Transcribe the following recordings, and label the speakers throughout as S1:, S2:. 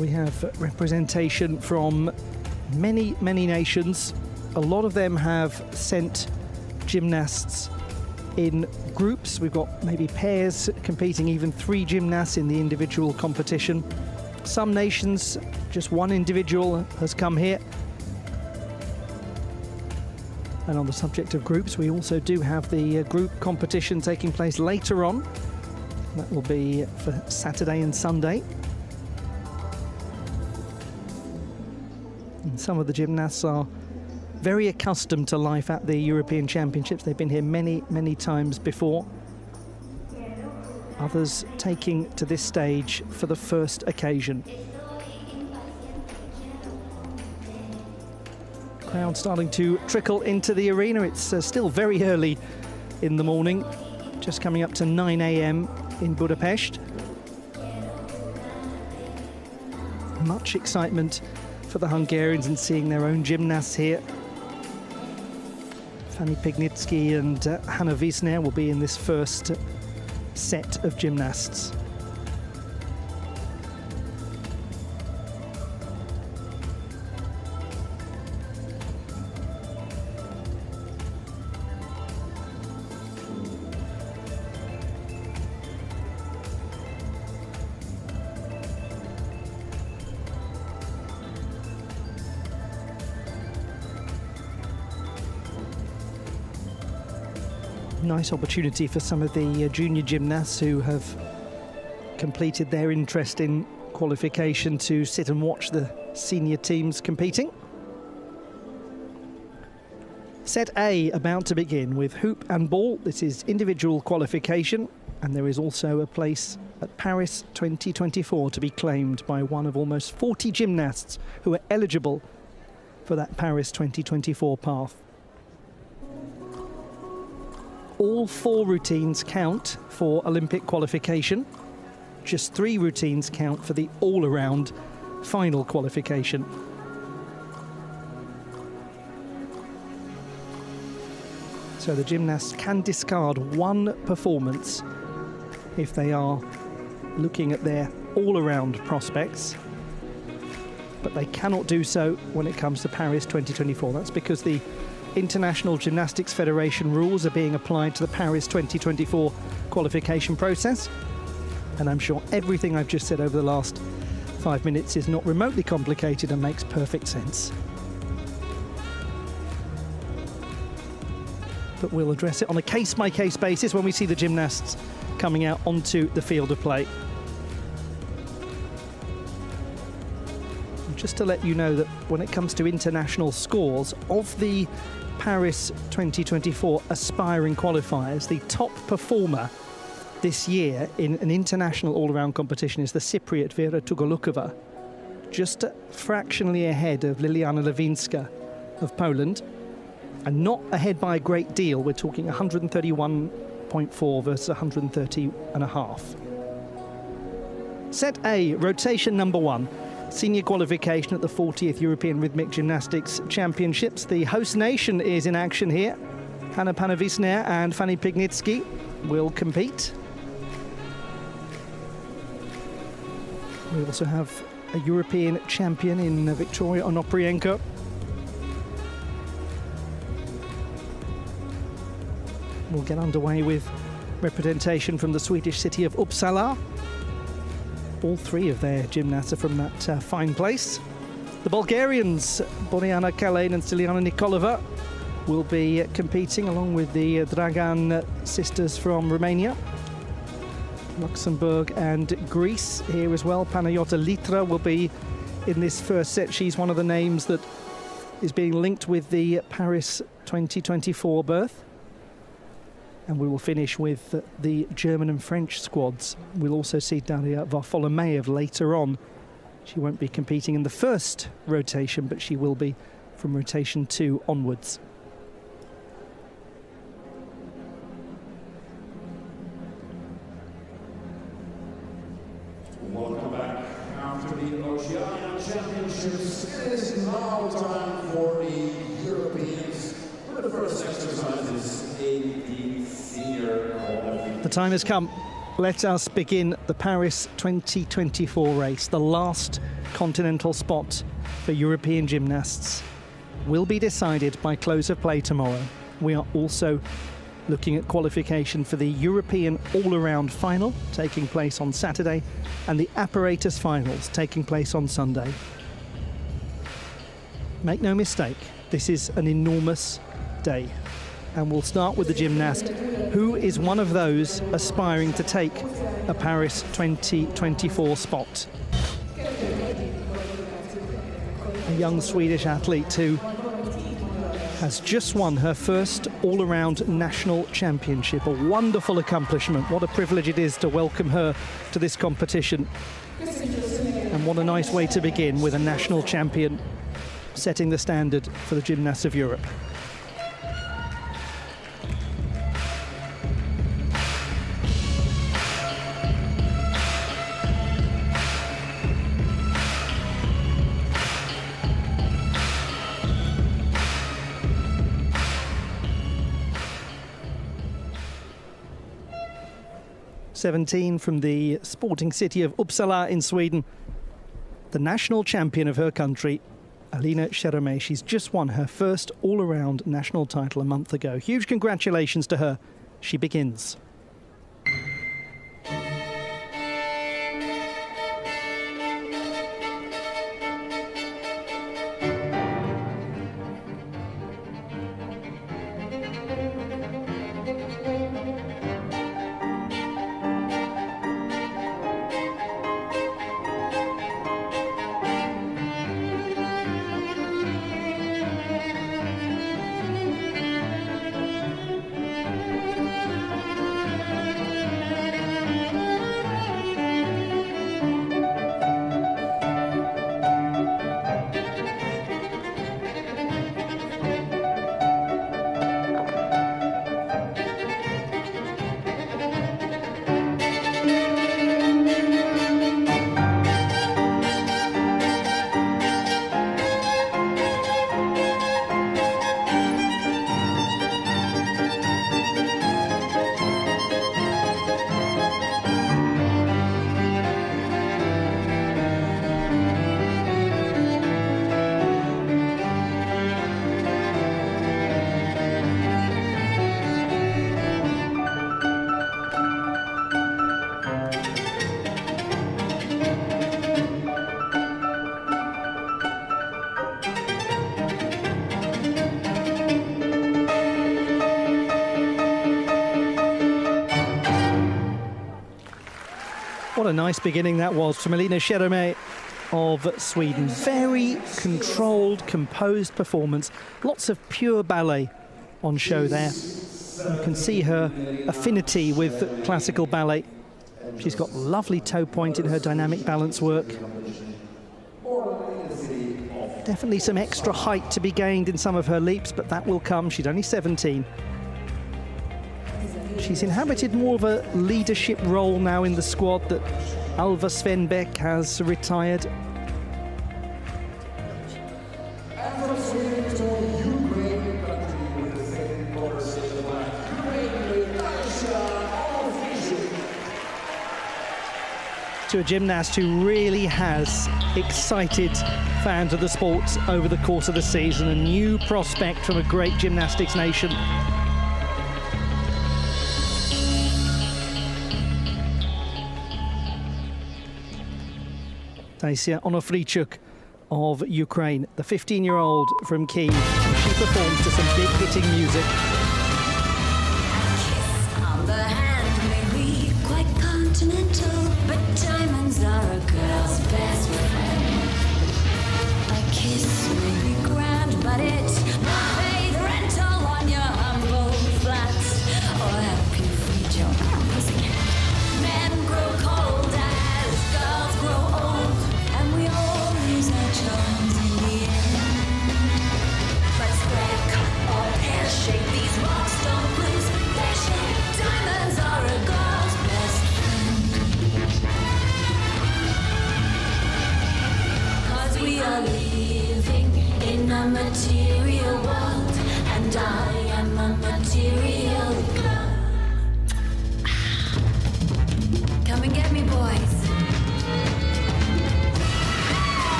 S1: We have representation from many nations. A lot of them have sent gymnasts in groups. We've got maybe pairs competing, even 3 gymnasts in the individual competition. Some nations, just 1 individual has come here. And on the subject of groups, we also do have the group competition taking place later on. That will be for Saturday and Sunday. And some of the gymnasts are very accustomed to life at the European Championships. They've been here many times before. Others taking to this stage for the first occasion. Crowd starting to trickle into the arena. It's still very early in the morning, just coming up to 9 a.m. in Budapest. Much excitement for the Hungarians in seeing their own gymnasts here. Fanny Pignitsky and Hanna Wiesner will be in this first set of gymnasts. Nice opportunity for some of the junior gymnasts who have completed their interest in qualification to sit and watch the senior teams competing. Set A about to begin with hoop and ball. This is individual qualification, and there is also a place at Paris 2024 to be claimed by one of almost 40 gymnasts who are eligible for that Paris 2024 path. All 4 routines count for Olympic qualification. Just 3 routines count for the all-around final qualification. So the gymnasts can discard 1 performance if they are looking at their all-around prospects, but they cannot do so when it comes to Paris 2024. That's because the International Gymnastics Federation rules are being applied to the Paris 2024 qualification process. And I'm sure everything I've just said over the last 5 minutes is not remotely complicated and makes perfect sense. But we'll address it on a case-by-case basis when we see the gymnasts coming out onto the field of play. Just to let you know that when it comes to international scores, of the Paris 2024 aspiring qualifiers, the top performer this year in an international all-around competition is the Cypriot Vera Tugolukova, just fractionally ahead of Liliana Lewinska of Poland, and not ahead by a great deal. We're talking 131.4 versus 130.5. Set A, rotation number 1. Senior qualification at the 40th European Rhythmic Gymnastics Championships. The host nation is in action here. Hanna Wiesner and Fanny Pignitsky will compete. We also have a European champion in Victoria Onoprienko. We'll get underway with representation from the Swedish city of Uppsala. All 3 of their gymnasts are from that fine place. The Bulgarians, Boriana Kalin and Stiliana Nikolova, will be competing along with the Dragan sisters from Romania. Luxembourg and Greece here as well. Panayota Litra will be in this first set. She's one of the names that is being linked with the Paris 2024 berth. And we will finish with the German and French squads. We'll also see Daria Varfolomeev later on. She won't be competing in the first rotation, but she will be from rotation 2 onwards.
S2: Welcome back after the Oceania Championships. It is now time for the Europeans for the first exercises in the senior qualification.
S1: The time has come. Let us begin the Paris 2024 race, the last continental spot for European gymnasts will be decided by close of play tomorrow. We are also looking at qualification for the European all-around final taking place on Saturday and the apparatus finals taking place on Sunday. Make no mistake, this is an enormous day. And we'll start with the gymnast who is one of those aspiring to take a Paris 2024 spot. A young Swedish athlete who has just won her first all-around national championship. A wonderful accomplishment. What a privilege it is to welcome her to this competition. And what a nice way to begin with a national champion setting the standard for the gymnasts of Europe. '17 from the sporting city of Uppsala in Sweden. The national champion of her country, Alina Cheromey. She's just won her first all-around national title a month ago. Huge congratulations to her. She begins. What a nice beginning that was from Alina Cheromey of Sweden. Very controlled, composed performance. Lots of pure ballet on show there. You can see her affinity with classical ballet. She's got lovely toe point in her dynamic balance work. Definitely some extra height to be gained in some of her leaps, but that will come. She's only 17. She's inhabited more of a leadership role now in the squad that Alva Svenbeck has retired. To a gymnast who really has excited fans of the sport over the course of the season. A new prospect from a great gymnastics nation. Tasia Onofrichuk of Ukraine, the 15-year-old from Kyiv. She performs to some big hitting music.
S3: A kiss on the hand may be quite continental, but diamonds are a girl's best friend. A kiss may be grand, but it's not pay the rental on your humble flats, or help you feed your pussycat. Men grow cold as girls grow old, and we all lose our charms in the end. But square cut or pear shape, these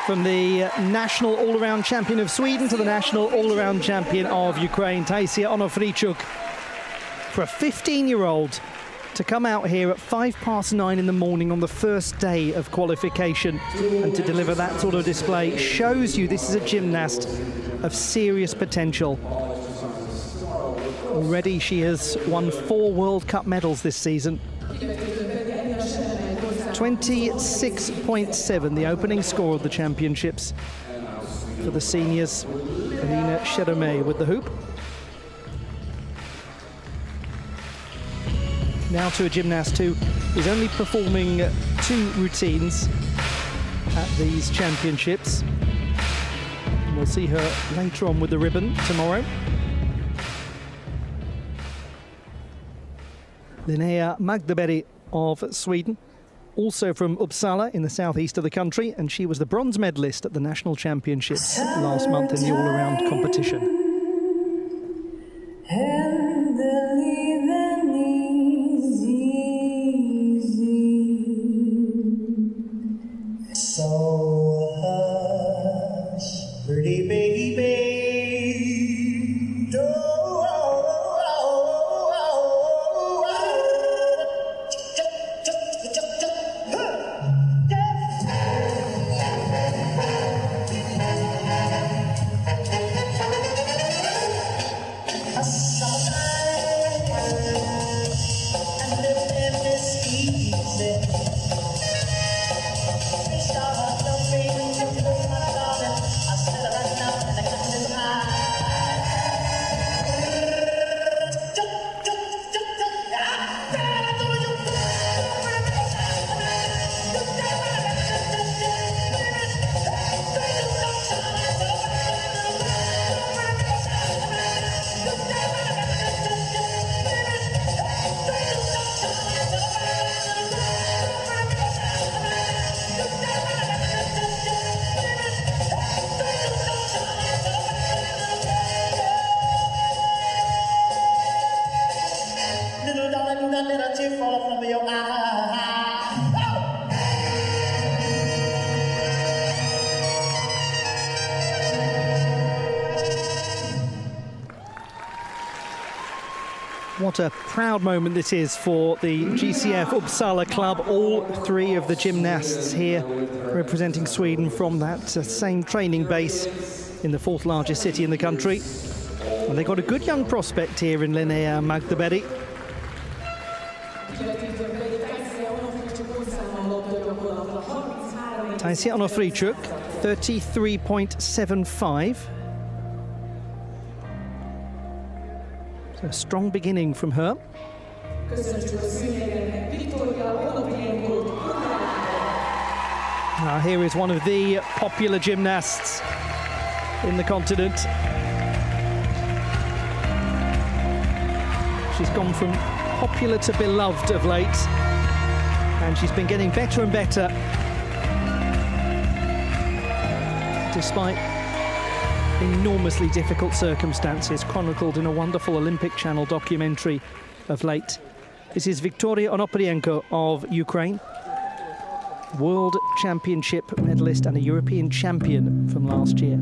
S1: From the national all-around champion of Sweden to the national all-around champion of Ukraine, Taisia Onofrichuk. For a 15-year-old to come out here at 9:05 in the morning on the first day of qualification and to deliver that sort of display shows you this is a gymnast of serious potential. Already she has won 4 World Cup medals this season. 26.7, the opening score of the championships for the seniors. Alina Cheromey with the hoop. Now to a gymnast who is only performing 2 routines at these championships. And we'll see her later on with the ribbon tomorrow. Linnea Magdaberg of Sweden, also from Uppsala in the southeast of the country, and she was the bronze medalist at the national championships last month in the all-around competition.
S4: Pretty baby,
S1: What a proud moment this is for the GCF Uppsala club. All 3 of the gymnasts here representing Sweden from that same training base in the 4th largest city in the country. And they've got a good young prospect here in Linnea Magdaberg. Taisia Onofrichuk, 33.75. A strong beginning from her. Now here is one of the popular gymnasts in the continent. She's gone from popular to beloved of late, and she's been getting better and better despite enormously difficult circumstances, chronicled in a wonderful Olympic Channel documentary of late. This is Victoria Onoprienko of Ukraine, World Championship medalist and a European champion from last year.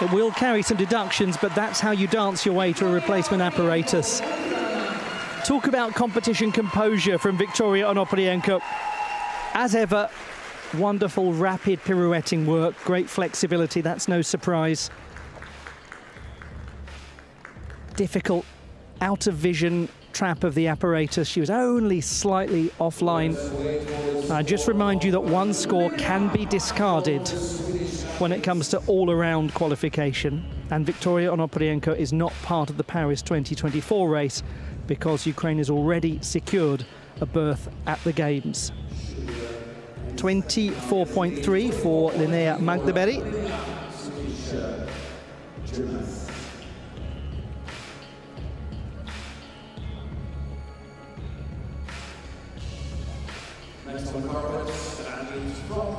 S1: It will carry some deductions, but that's how you dance your way to a replacement apparatus. Talk about competition composure from Victoria Onoprienko. As ever, wonderful, rapid pirouetting work, great flexibility, that's no surprise. Difficult, out of vision trap of the apparatus. She was only slightly offline. I just remind you that one score can be discarded when it comes to all-around qualification, and Victoria Onoprienko is not part of the Paris 2024 race because Ukraine has already secured a berth at the Games. 24.3 for Linnea Magdeberg.
S2: Next on the carpet, standing from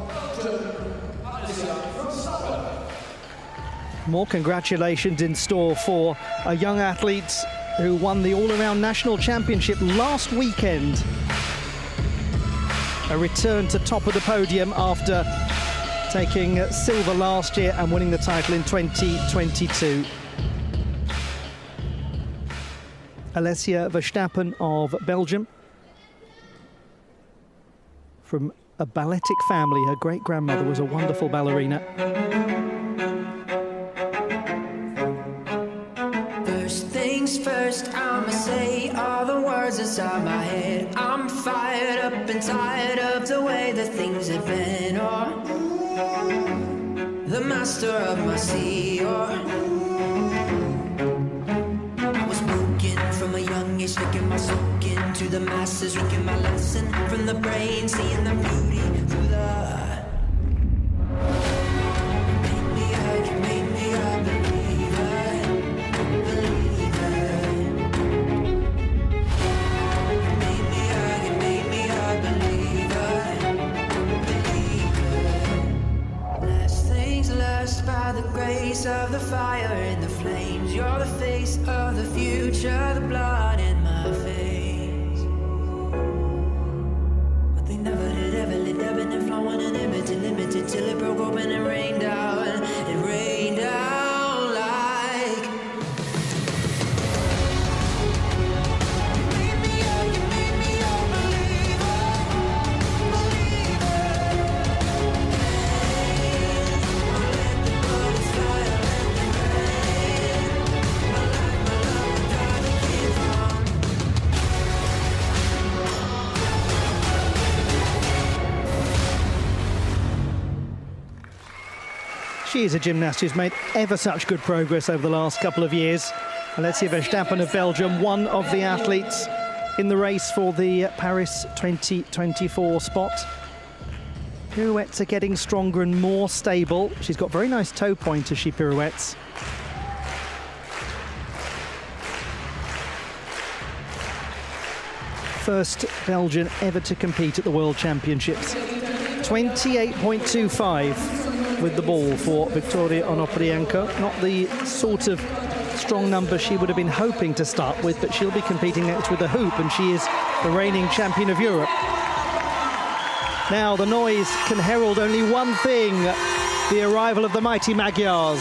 S1: More congratulations in store for a young athlete who won the all-around national championship last weekend. A return to top of the podium after taking silver last year and winning the title in 2022. Alessia Verstappen of Belgium. From a balletic family, her great-grandmother was a wonderful ballerina.
S5: First things first, I'ma say all the words inside my head. I'm fired up and tired of the way that things have been. Oh, the master of my sea. Oh, I was broken from a young age, sticking my soul into the masses, drinking my lesson from the brain, seeing the beauty through the. By the grace of the fire and the flames, you're the face of the future, the blood in my veins. But they never did ever let ebbing and flowing and limited till it broke open and rained down. It rained down like. You made me a believer,
S1: She is a gymnast who's made ever such good progress over the last couple of years. Alessia Verstappen of Belgium, one of the athletes in the race for the Paris 2024 spot. Pirouettes are getting stronger and more stable. She's got very nice toe point as she pirouettes. First Belgian ever to compete at the World Championships. 28.25 with the ball for Victoria Onoprienko. Not the sort of strong number she would have been hoping to start with, but she'll be competing next with a hoop, and she is the reigning champion of Europe. Now the noise can herald only one thing: the arrival of the mighty Magyars.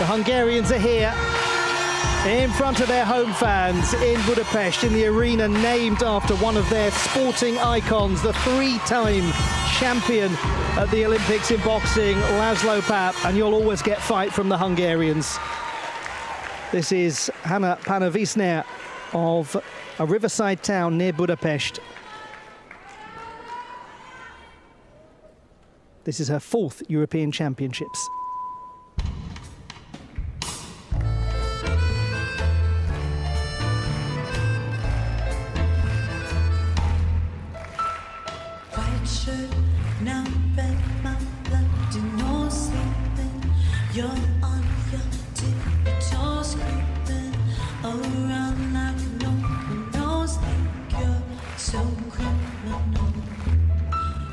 S1: The Hungarians are here in front of their home fans in Budapest, in the arena named after one of their sporting icons, the three-time champion at the Olympics in boxing, Laszlo Papp, and you'll always get fight from the Hungarians. This is Hanna Panavisner of a riverside town near Budapest. This is her 4th European Championships.
S5: Now bed, my blood, no sleeping. You're on your tiptoes, creeping around like no one knows. Think you're so criminal.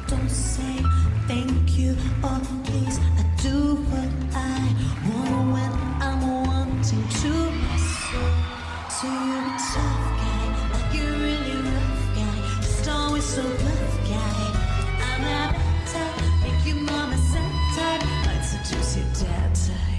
S5: Don't say thank you or please. I do what I want when I'm wanting to. So you're a tough guy, like you're really rough guy, just always so rough guy. Make your mama sad type, I'd seduce your dad type.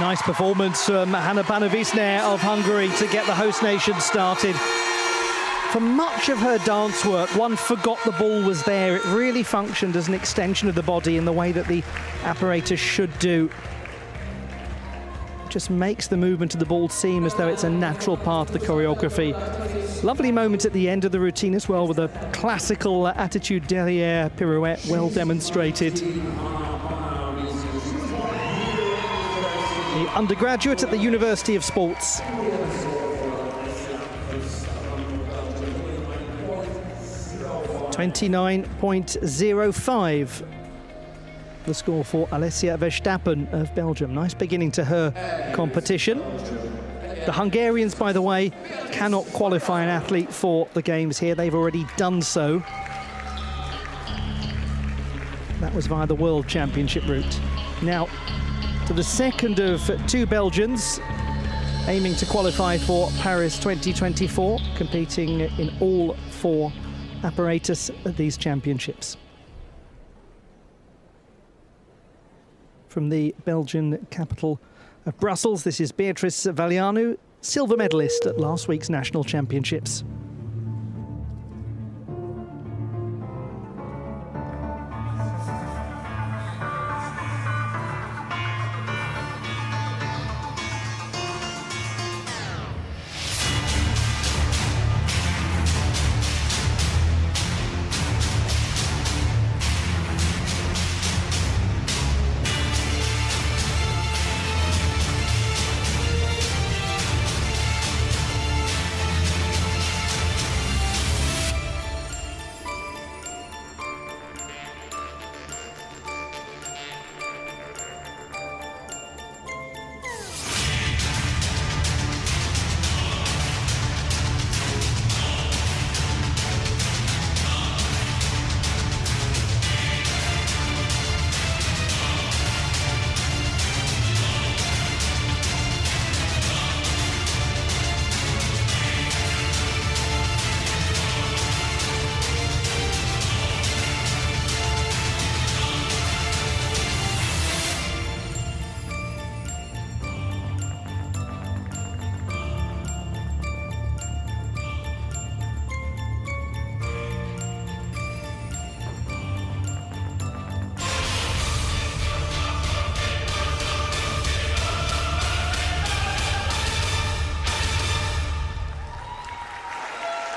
S1: Nice performance from Hanna Panavisner of Hungary to get the host nation started. For much of her dance work, one forgot the ball was there. It really functioned as an extension of the body in the way that the apparatus should do. Just makes the movement of the ball seem as though it's a natural part of the choreography. Lovely moment at the end of the routine as well, with a classical attitude derrière pirouette, well demonstrated. The undergraduate at the University of Sports. .29.05. The score for Alessia Verstappen of Belgium. Nice beginning to her competition. The Hungarians, by the way, cannot qualify an athlete for the games here. They've already done so. That was via the World Championship route. Now, to the second of two Belgians aiming to qualify for Paris 2024, competing in all four apparatus at these championships. From the Belgian capital of Brussels, this is Beatrice Valianu, silver medalist at last week's national championships.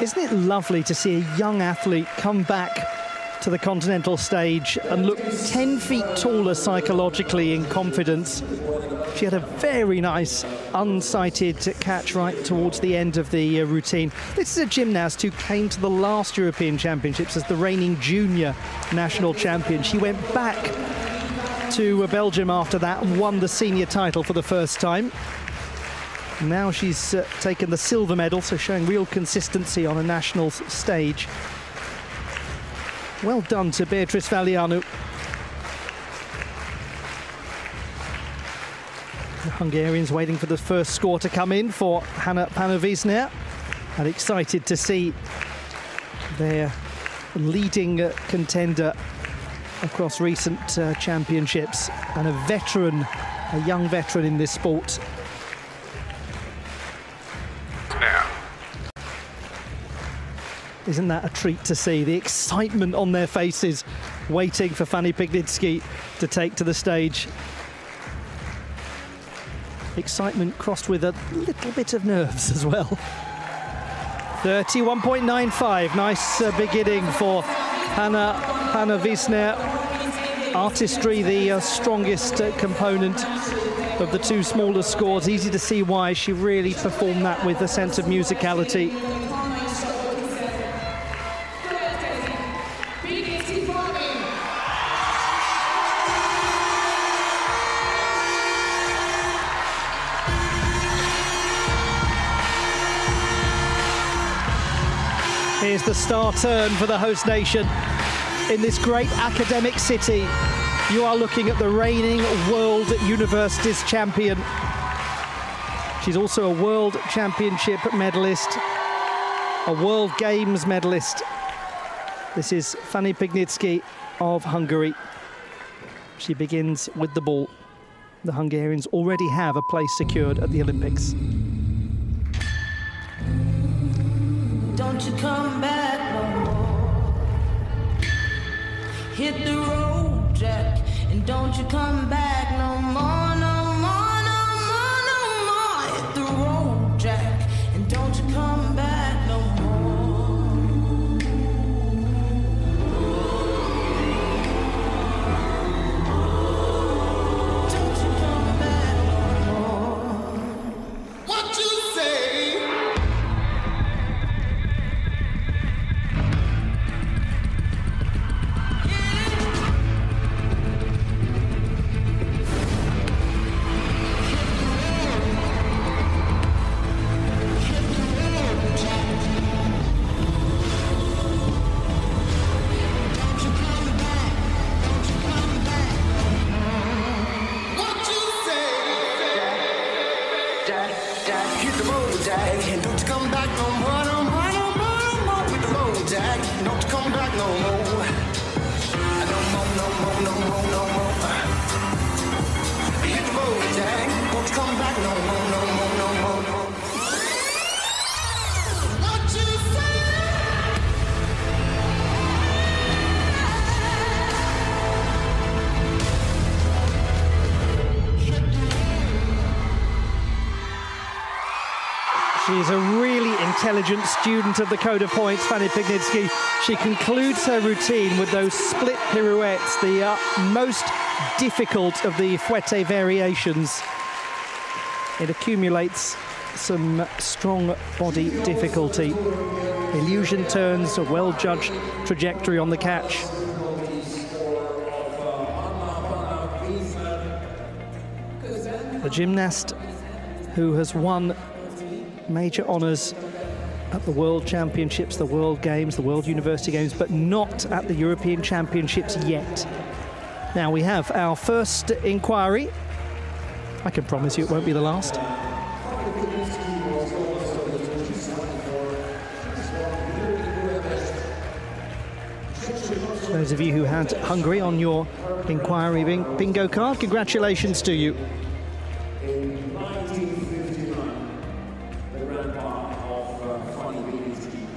S1: Isn't it lovely to see a young athlete come back to the continental stage and look 10 feet taller psychologically in confidence? She had a very nice unsighted catch right towards the end of the routine. This is a gymnast who came to the last European Championships as the reigning junior national champion. She went back to Belgium after that and won the senior title for the first time. Now she's taken the silver medal, so showing real consistency on a national stage. Well done to Beatrice Valianu. The Hungarians waiting for the first score to come in for Hanna Panavisner, and excited to see their leading contender across recent championships, and a veteran, a young veteran in this sport. Isn't that a treat to see? The excitement on their faces, waiting for Fanny Pignitsky to take to the stage. Excitement crossed with a little bit of nerves as well. 31.95, nice beginning for Hanna Panavisner. Artistry, the strongest component of the two smaller scores. Easy to see why she really performed that with a sense of musicality. Here's the star turn for the host nation. In this great academic city, you are looking at the reigning World Universities champion. She's also a World Championship medalist, a World Games medalist. This is Fanny Pignitsky of Hungary. She begins with the ball. the Hungarians already have a place secured at the Olympics.
S5: Don't you come back no more. Hit the road, Jack, and don't you come back no more, no more, no more, no more. Hit the road, Jack, and don't you come back no more. Don't you come back no more. What you say?
S1: She's a really intelligent student of the code of points, Fanny Pignitsky. She concludes her routine with those split pirouettes, the most difficult of the fouette variations. It accumulates some strong body difficulty. Illusion turns, a well-judged trajectory on the catch. The gymnast who has won major honours at the World Championships, the World Games, the World University Games, but not at the European Championships yet. Now we have our first inquiry. I can promise you it won't be the last. Those of you who had Hungary on your inquiry bingo card, congratulations to you.
S2: In 1959, the grandpa of Fanny Pignitsky.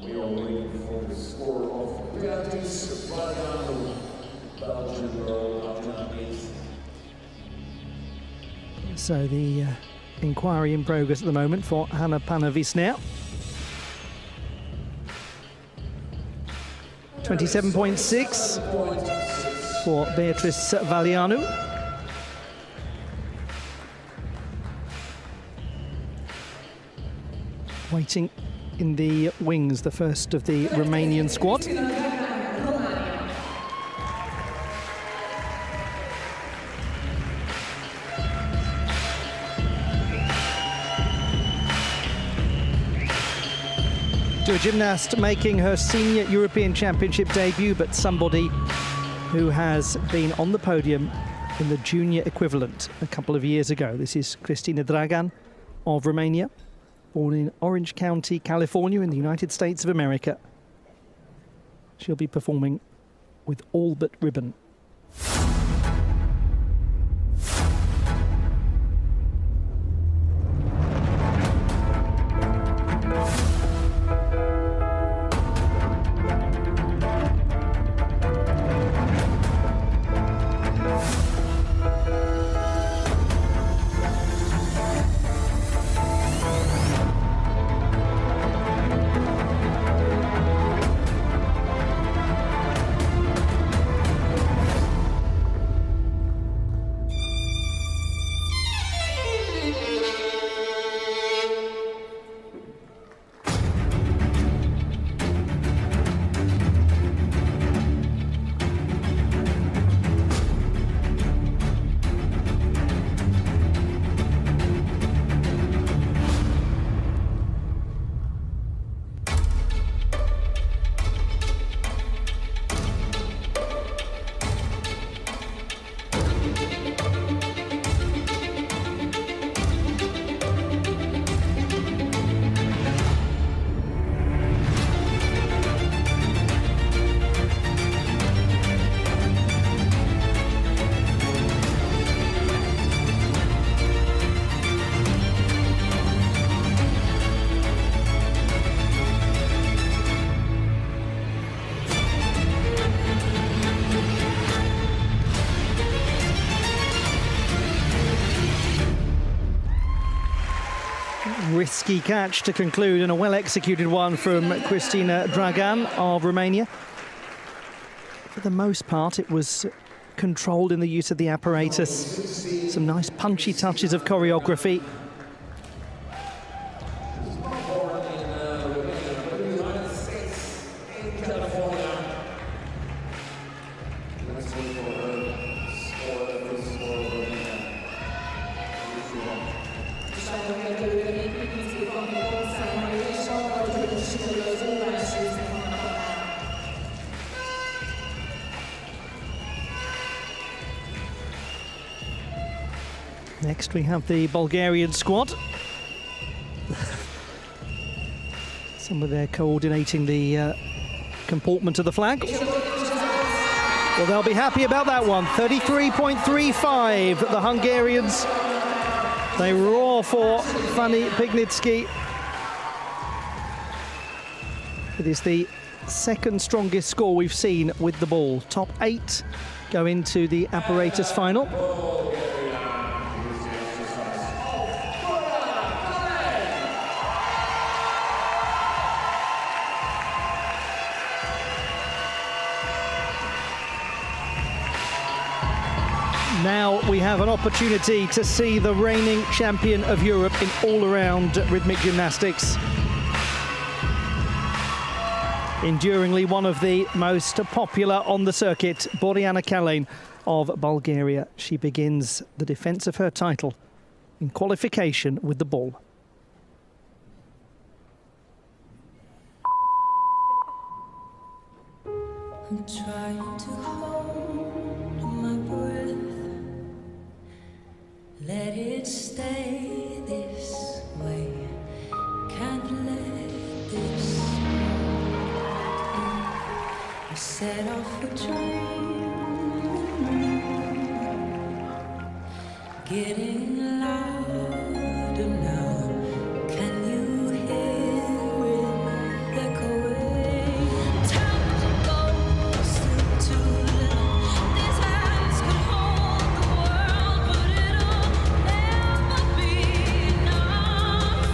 S2: We are waiting for the score of Beatrice Valgano, Belgian girl, gymnastics.
S1: So the inquiry in progress at the moment for Hanna Panavisnea. 27.6 for Beatrice Valianu. Waiting in the wings, the first of the Romanian squad. To a gymnast making her senior European Championship debut, but somebody who has been on the podium in the junior equivalent a couple of years ago. This is Cristina Dragan of Romania, born in Orange County, California, in the United States of America. She'll be performing with all but ribbon. risky catch to conclude, and a well-executed one from Cristina Dragan of Romania. For the most part, it was controlled in the use of the apparatus. Some nice punchy touches of choreography. Next we have the Bulgarian squad. Some of their coordinating the comportment of the flag. Well, they'll be happy about that one. 33.35, the Hungarians. They roar for Fanny Pignitsky. It is the second strongest score we've seen with the ball. Top 8 go into the apparatus final. Now we have an opportunity to see the reigning champion of Europe in all-around rhythmic gymnastics. Enduringly one of the most popular on the circuit, Boriana Kalin of Bulgaria. She begins the defence of her title in qualification with the ball.
S5: I'm trying to hold my breath. Let it stay this way. Can't let this moment be. I set off a dream, getting louder now. Can you hear it echoing? Time goes too little. These hands could hold the world, but it'll never be enough.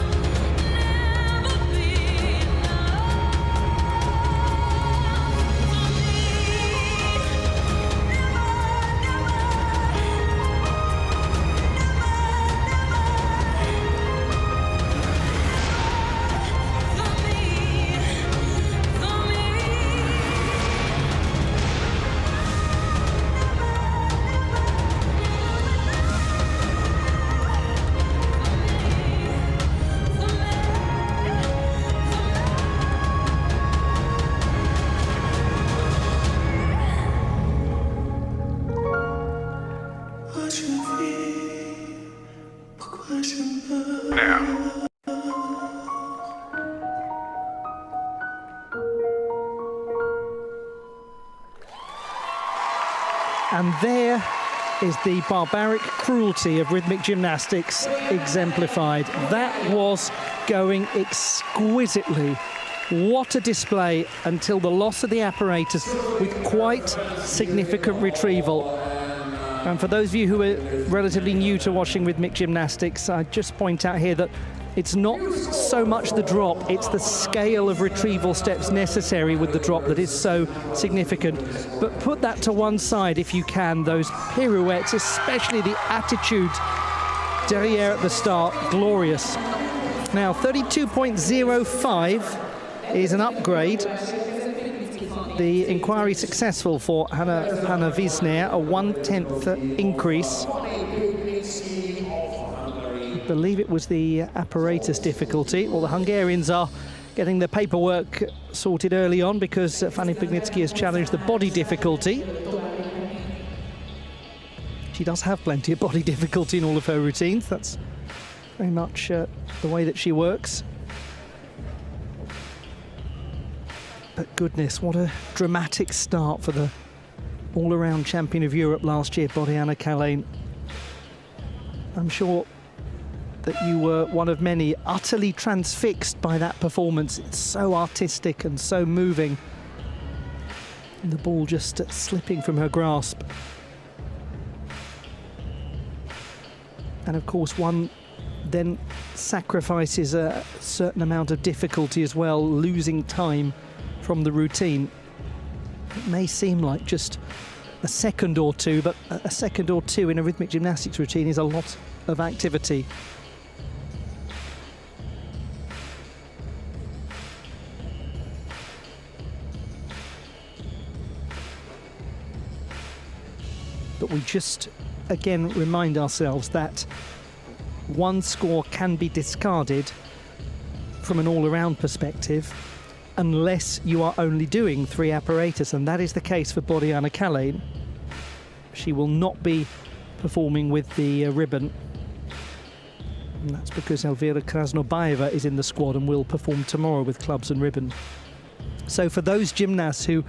S5: Never be enough
S1: And there is the barbaric cruelty of rhythmic gymnastics exemplified. That was going exquisitely. What a display until the loss of the apparatus with quite significant retrieval. And for those of you who are relatively new to watching rhythmic gymnastics, I just point out here that it's not so much the drop, it's the scale of retrieval steps necessary with the drop that is so significant. But put that to one side if you can, those pirouettes, especially the attitude derrière at the start, glorious. Now 32.05 is an upgrade. The inquiry successful for Hanna Wiesner, a 1/10 increase. I believe it was the apparatus difficulty. Well, the Hungarians are getting the paperwork sorted early on because Fanny Pignitsky has challenged the body difficulty. She does have plenty of body difficulty in all of her routines. That's very much the way that she works. But goodness, what a dramatic start for the all-around champion of Europe last year, Boriana Kalin. I'm sure that you were one of many utterly transfixed by that performance. It's so artistic and so moving. And the ball just slipping from her grasp. And of course, one then sacrifices a certain amount of difficulty as well, losing time from the routine. It may seem like just a second or two, but a second or two in a rhythmic gymnastics routine is a lot of activity. But we just, again, remind ourselves that one score can be discarded from an all-around perspective unless you are only doing 3 apparatus, and that is the case for Boriana Kalin. She will not be performing with the ribbon, and that's because Elvira Krasnobaeva is in the squad and will perform tomorrow with clubs and ribbon. So for those gymnasts who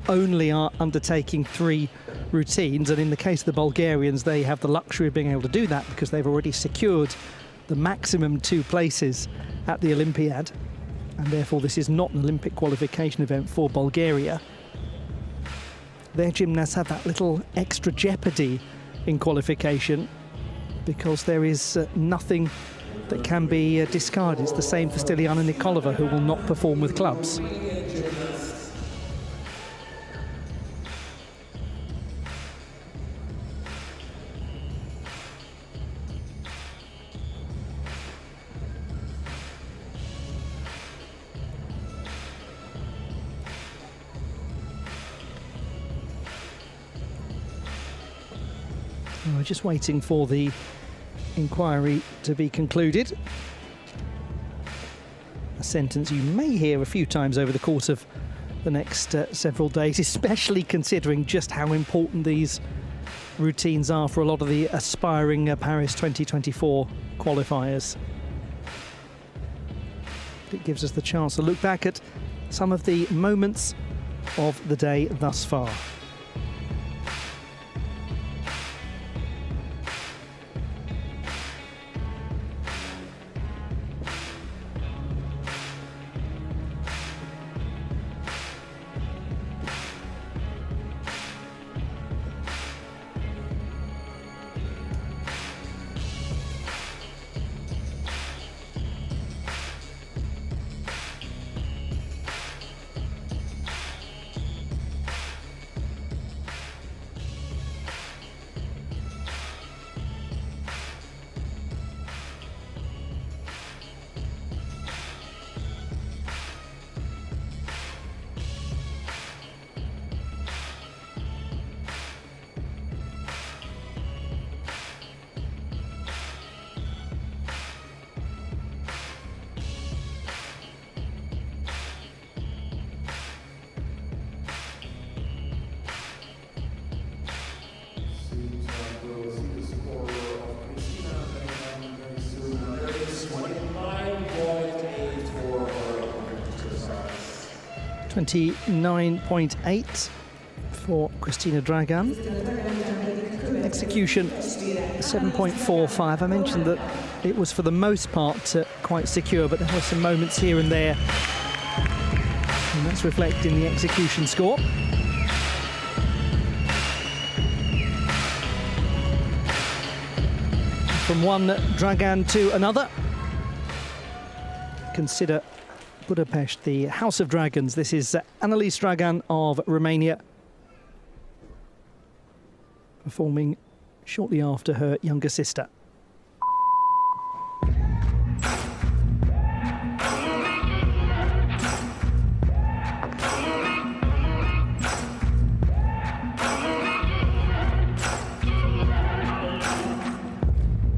S1: only are undertaking 3 routines, and in the case of the Bulgarians, they have the luxury of being able to do that because they've already secured the maximum 2 places at the Olympiad, and therefore this is not an Olympic qualification event for Bulgaria. Their gymnasts have that little extra jeopardy in qualification because there is nothing that can be discarded. It's the same for Stiliana Nikolova, who will not perform with clubs. We're just waiting for the inquiry to be concluded. A sentence you may hear a few times over the course of the next several days, especially considering just how important these routines are for a lot of the aspiring Paris 2024 qualifiers. It gives us the chance to look back at some of the moments of the day thus far. .9.8 for Christina Dragan. Execution 7.45. I mentioned that it was for the most part quite secure, but there were some moments here and there, and that's reflected in the execution score. From one Dragan to another. Consider Budapest the House of Dragons. This is Annelies Dragan of Romania, performing shortly after her younger sister.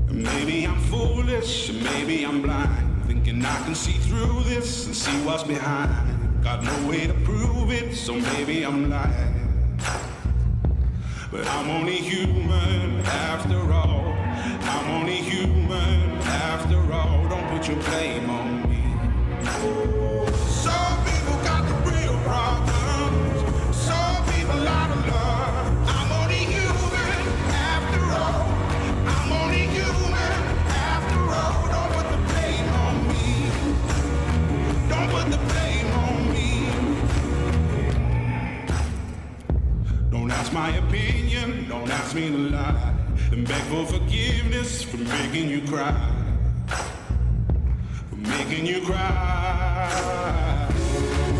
S6: Maybe I'm foolish, maybe I'm blind. Thinking I can see through this and see what's behind. Got no way to prove it, so maybe I'm lying. But I'm only human after all. I'm only human after all. Don't put your blame on me. Some people got the real problems. Some people out of love. I'm only human after all. I'm only human after all. Don't put the blame on me. Don't put the blame on me. Don't ask my opinion, don't ask me to lie, and beg for forgiveness for making you cry. making you cry.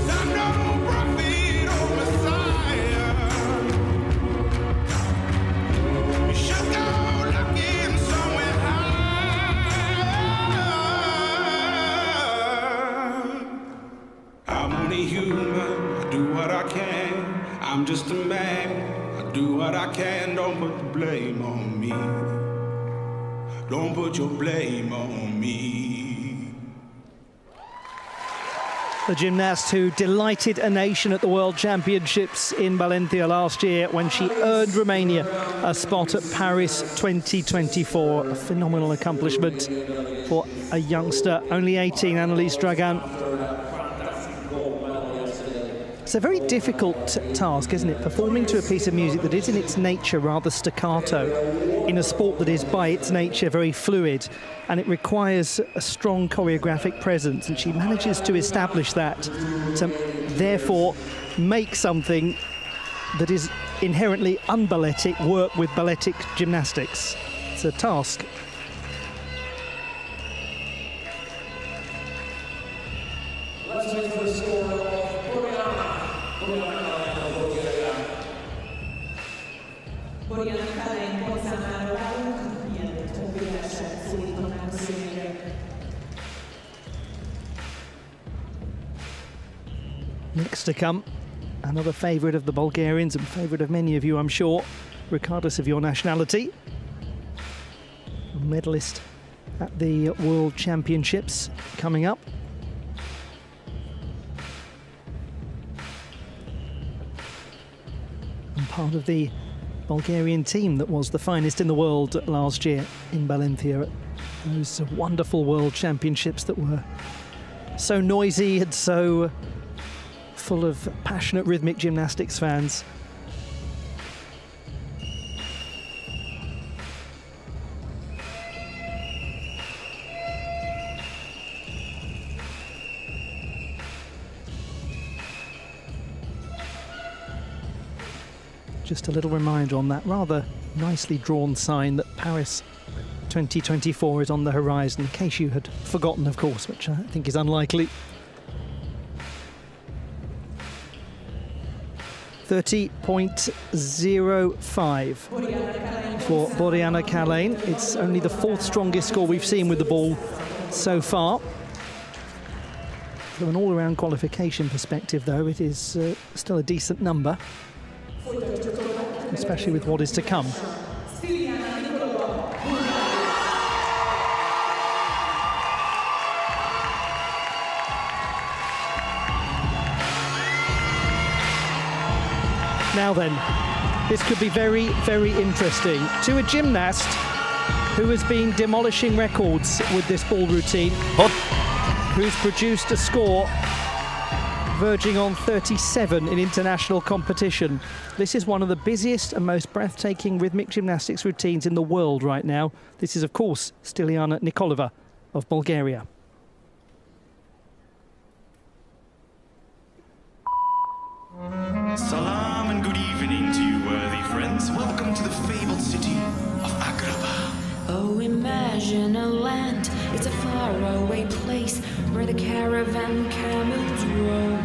S6: I'm no prophet or Messiah. You should go looking somewhere high. I'm only human, I do what I can. I'm just a man, I do what I can. Don't put the blame on me. Don't put your blame on me.
S1: The gymnast who delighted a nation at the World Championships in Valencia last year when she earned Romania a spot at Paris 2024. A phenomenal accomplishment for a youngster, only 18, Annelies Dragan. It's a very difficult task, isn't it? Performing to a piece of music that is in its nature rather staccato, in a sport that is by its nature very fluid, and it requires a strong choreographic presence, and she manages to establish that, to therefore make something that is inherently unballetic work with balletic gymnastics. It's a task.
S2: Let's wait for the score of
S1: Next to come, another favourite of the Bulgarians and favourite of many of you, I'm sure, regardless of your nationality. A medalist at the World Championships coming up. And part of the Bulgarian team that was the finest in the world last year in Valencia. Those wonderful World Championships that were so noisy and so full of passionate rhythmic gymnastics fans. Just a little reminder on that rather nicely drawn sign that Paris 2024 is on the horizon, in case you had forgotten, of course, which I think is unlikely. 30.05 for Boriana Kalane. It's only the fourth strongest score we've seen with the ball so far. From an all-around qualification perspective, though, it is still a decent number, especially with what is to come. Now then, this could be very, very interesting. To a gymnast who has been demolishing records with this ball routine, who's produced a score verging on 37 in international competition. This is one of the busiest and most breathtaking rhythmic gymnastics routines in the world right now. This is, of course, Stiliana Nikolova of Bulgaria.
S7: Salam and good evening to you, worthy friends. Welcome to the fabled city of Agrabah.
S3: Oh, imagine a land, it's a faraway place where the caravan camels roam.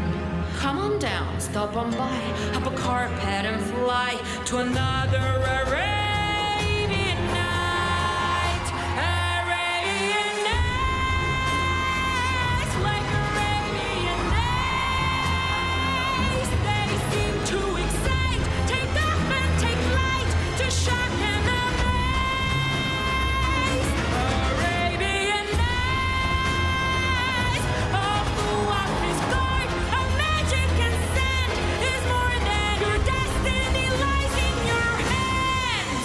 S3: Come on down, stop on by, hop a carpet and fly to another Arabian night. Arabian nights, like Arabian nights. They seem to excite, take off and take flight to shock and amaze. Arabian nights, off the office guard, a magic and sand is more than your destiny lies in your hands.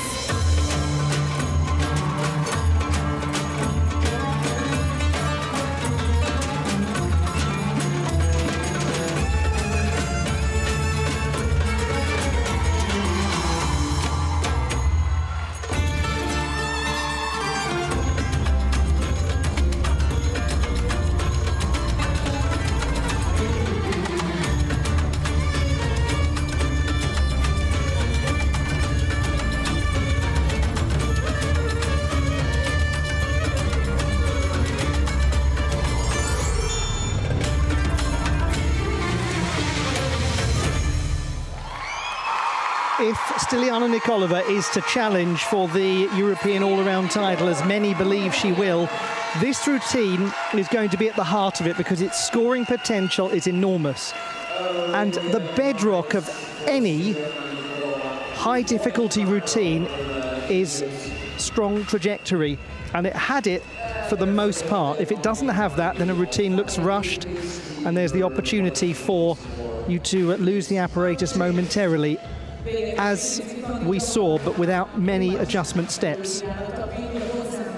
S1: If Styliana Nikolova is to challenge for the European all-around title, as many believe she will, this routine is going to be at the heart of it because its scoring potential is enormous. And the bedrock of any high-difficulty routine is strong trajectory, and it had it for the most part. If it doesn't have that, then a routine looks rushed, and there's the opportunity for you to lose the apparatus momentarily, as we saw, but without many adjustment steps.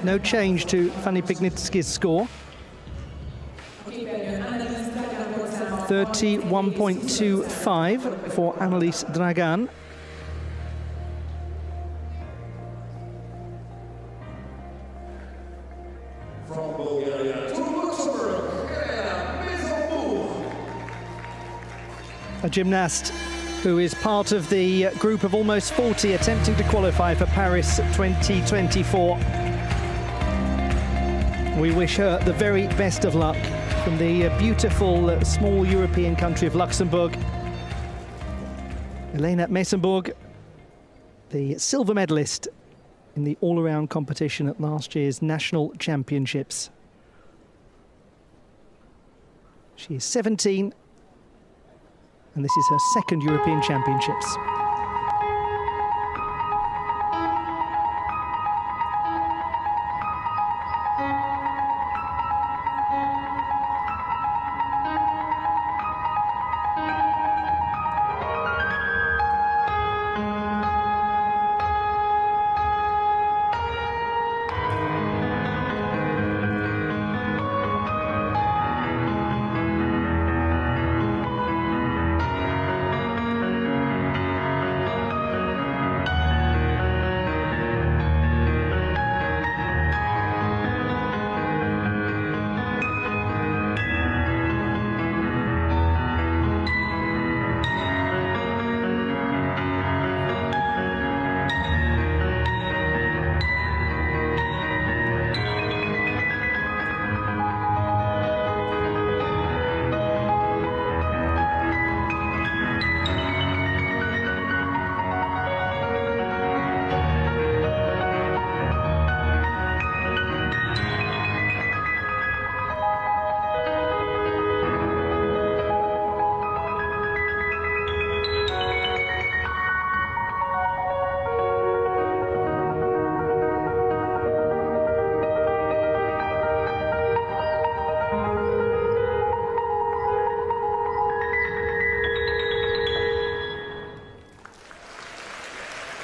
S1: No change to Fanny Pignitsky's score. 31.25 for Annelies Dragan.
S2: From Bulgaria to Luxembourg,
S1: a gymnast who is part of the group of almost 40 attempting to qualify for Paris 2024. We wish her the very best of luck from the beautiful small European country of Luxembourg. Elena Messenburg, the silver medalist in the all-around competition at last year's national championships. She is 17, and this is her second European Championships.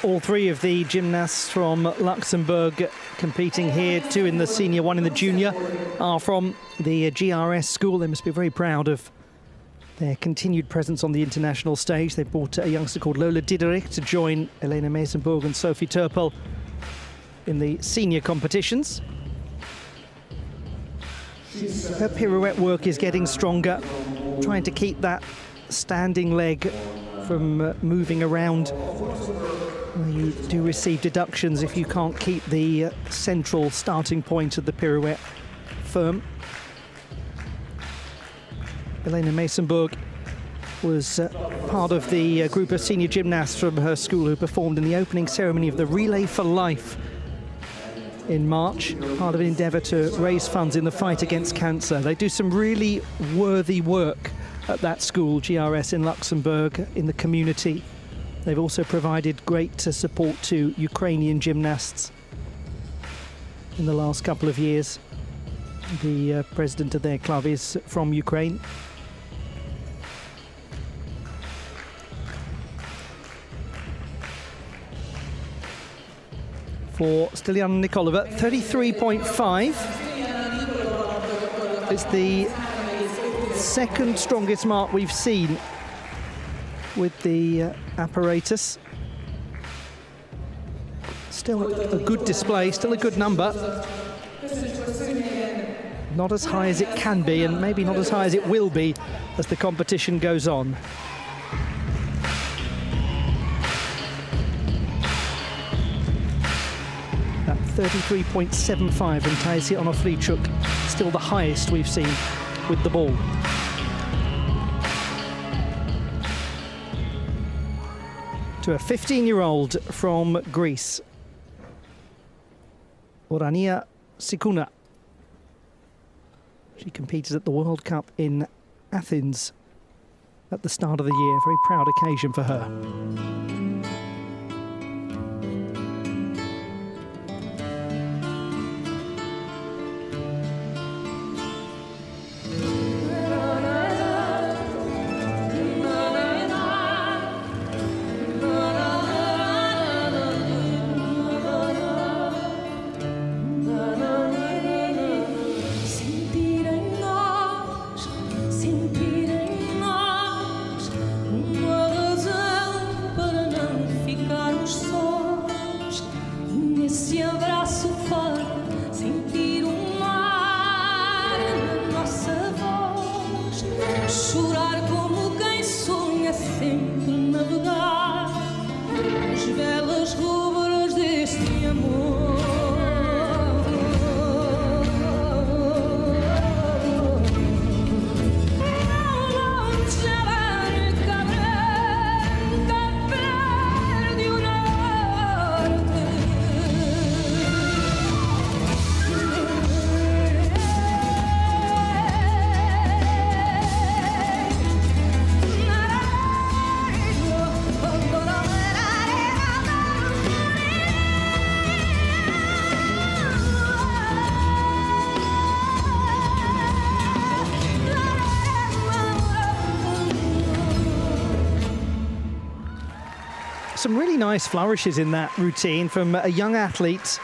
S1: All three of the gymnasts from Luxembourg competing here, two in the senior, one in the junior, are from the GRS school. They must be very proud of their continued presence on the international stage. They brought a youngster called Lola Diderich to join Elena Messenburg and Sophie Turpel in the senior competitions. Her pirouette work is getting stronger, trying to keep that standing leg from moving around. You do receive deductions if you can't keep the central starting point of the pirouette firm. Elena Messenburg was part of the group of senior gymnasts from her school who performed in the opening ceremony of the Relay for Life in March, part of an endeavour to raise funds in the fight against cancer. They do some really worthy work at that school, GRS in Luxembourg, in the community. They've also provided great support to Ukrainian gymnasts in the last couple of years. The president of their club is from Ukraine. For Styliana Nikolova, 33.5. It's the second strongest mark we've seen with the apparatus. Still a good display, still a good number. Not as high as it can be, and maybe not as high as it will be as the competition goes on. That 33.75 in Taisi Onoflichuk, still the highest we've seen with the ball. to a 15-year-old from Greece, Orania Sikuna. She competed at the World Cup in Athens at the start of the year. Very proud occasion for her. Some really nice flourishes in that routine from a young athlete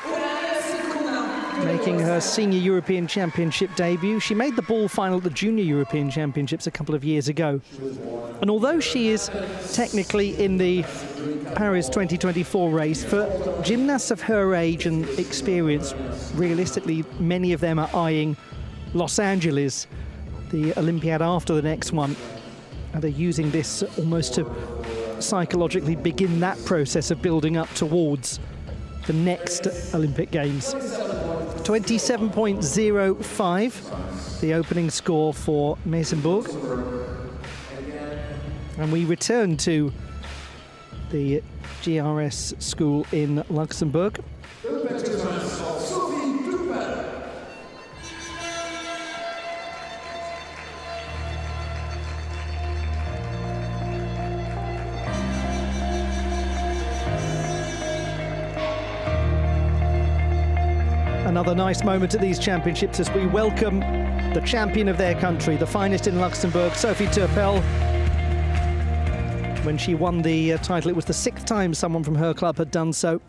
S1: making her senior European Championship debut. She made the ball final at the Junior European Championships a couple of years ago. And although she is technically in the Paris 2024 race, for gymnasts of her age and experience, realistically, many of them are eyeing Los Angeles, the Olympiad after the next one. And they're using this almost to psychologically begin that process of building up towards the next Olympic Games. 27.05, the opening score for Meysenburg. And we return to the GRS school in Luxembourg. Another nice moment at these championships as we welcome the champion of their country, the finest in Luxembourg, Sophie Turpel. When she won the title, it was the 6th time someone from her club had done so.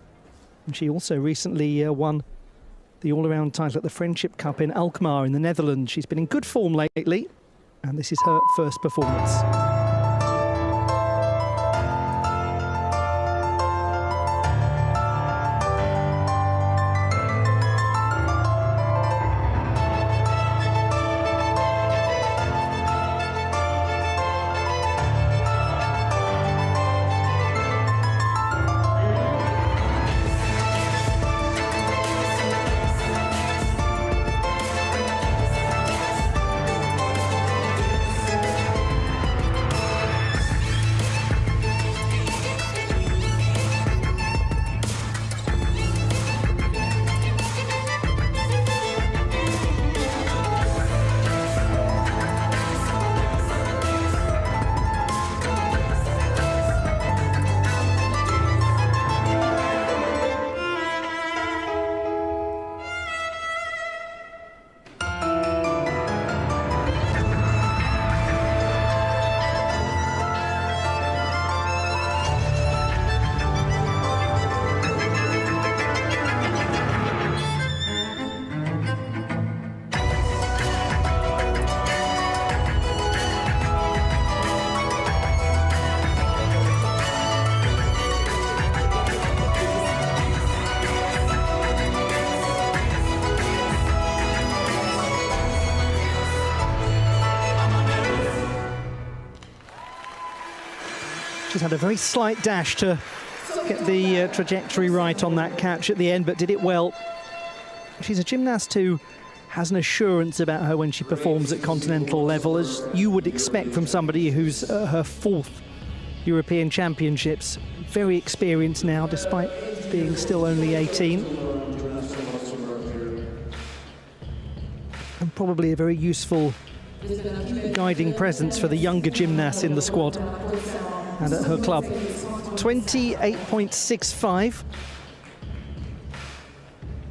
S1: And she also recently won the all-around title at the Friendship Cup in Alkmaar in the Netherlands. She's been in good form lately, and this is her first performance. She's had a very slight dash to get the trajectory right on that catch at the end, but did it well. She's a gymnast who has an assurance about her when she performs at continental level, as you would expect from somebody who's her 4th European Championships. Very experienced now, despite being still only 18. And probably a very useful guiding presence for the younger gymnasts in the squad and at her club. 28.65.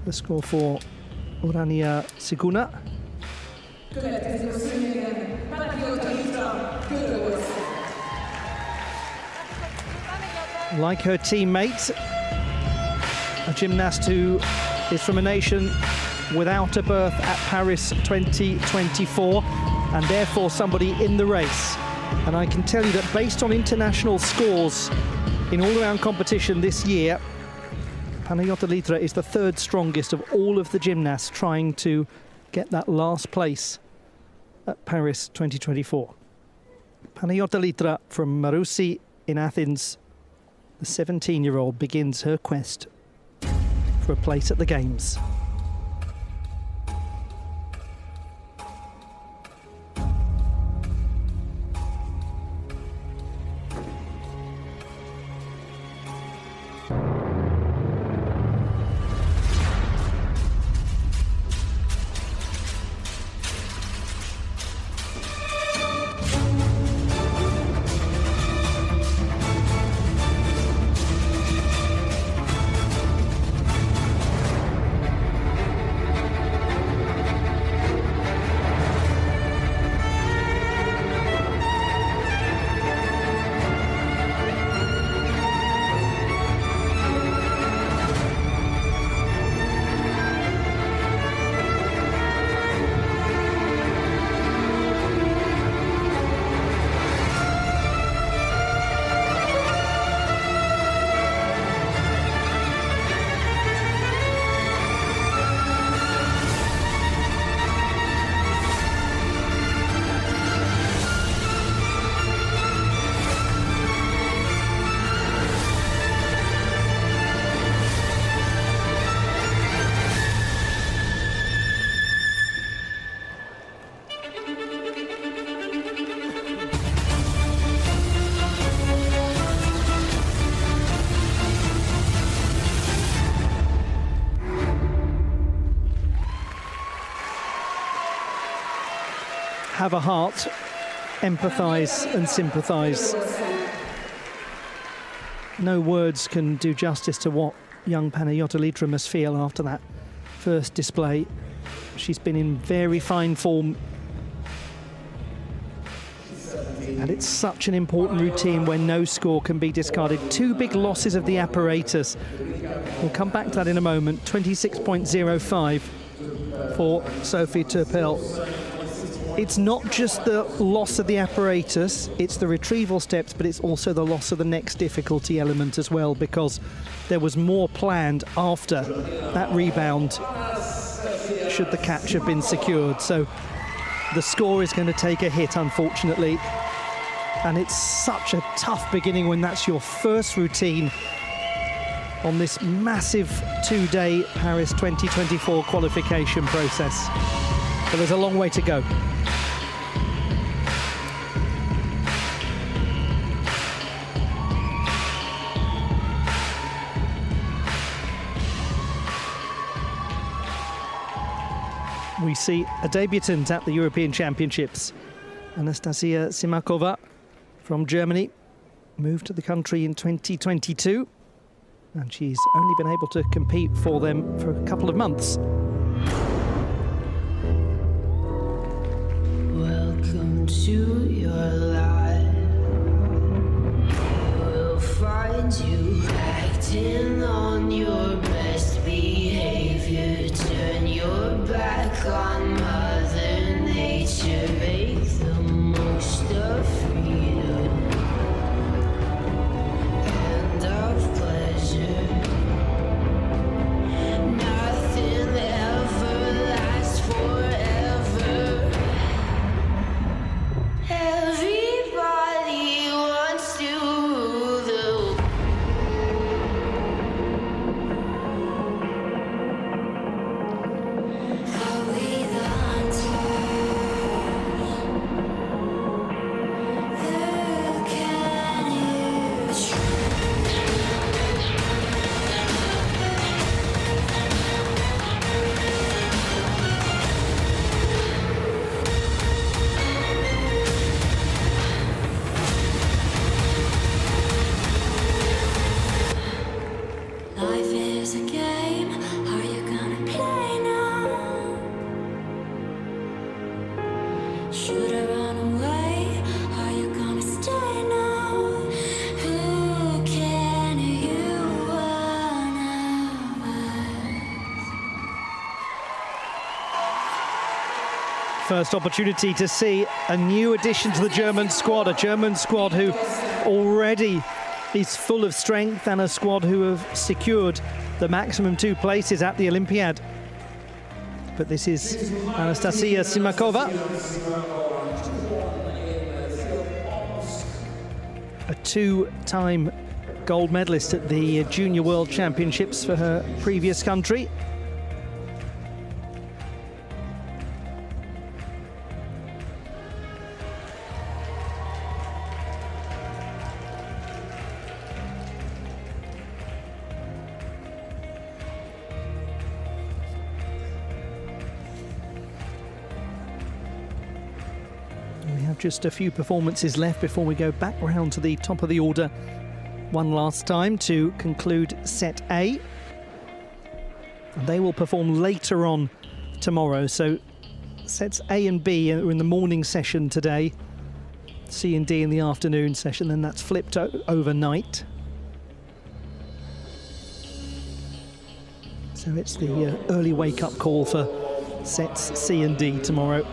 S1: The score for Urania Siguna. Like her teammate, a gymnast who is from a nation without a berth at Paris 2024, and therefore somebody in the race. And I can tell you that based on international scores in all-around competition this year, Panayota Litra is the third strongest of all of the gymnasts trying to get that last place at Paris 2024. Panayota Litra from Marousi in Athens, the 17-year-old begins her quest for a place at the Games. Have a heart, empathise and sympathise. No words can do justice to what young Panayota Litra must feel after that first display. She's been in very fine form. And it's such an important routine when no score can be discarded. Two big losses of the apparatus. We'll come back to that in a moment. 26.05 for Sophie Turpel. It's not just the loss of the apparatus, it's the retrieval steps, but it's also the loss of the next difficulty element as well, because there was more planned after that rebound should the catch have been secured. So the score is going to take a hit, unfortunately. And it's such a tough beginning when that's your first routine on this massive two-day Paris 2024 qualification process. But there's a long way to go. We see a debutant at the European Championships. Anastasia Simakova from Germany moved to the country in 2022, and she's only been able to compete for them for a couple of months.
S5: Welcome to your life. You will find you acting on your best behavior. Turn your back on Mother Nature. Make the most of freedom and of pleasure. Nothing ever lasts forever. Everybody wants to rule the world. Are we the
S1: first opportunity to see a new addition to the German squad, a German squad who already is full of strength and a squad who have secured the maximum 2 places at the Olympiad. But this is Anastasia Simakova, a 2-time gold medalist at the Junior World Championships for her previous country. We have just a few performances left before we go back round to the top of the order one last time to conclude set A. And they will perform later on tomorrow. So sets A and B are in the morning session today, C and D in the afternoon session, then that's flipped overnight. So it's the early wake-up call for sets C and D tomorrow.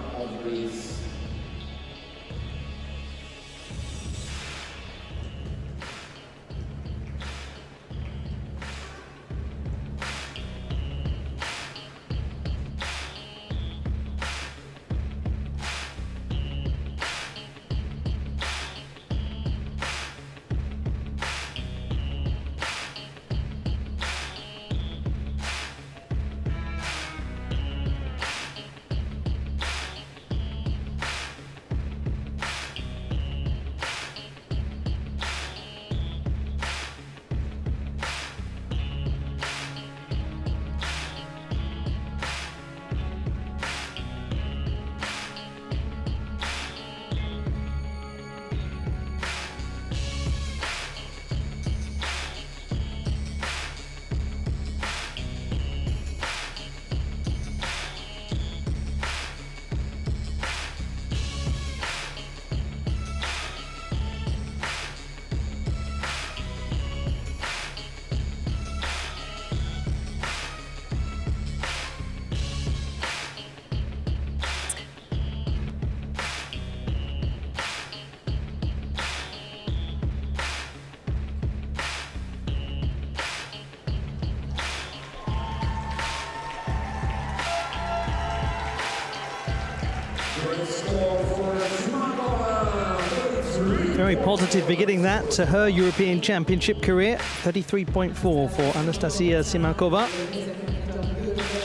S1: Very positive beginning that to her European Championship career. 33.4 for Anastasia Simakova.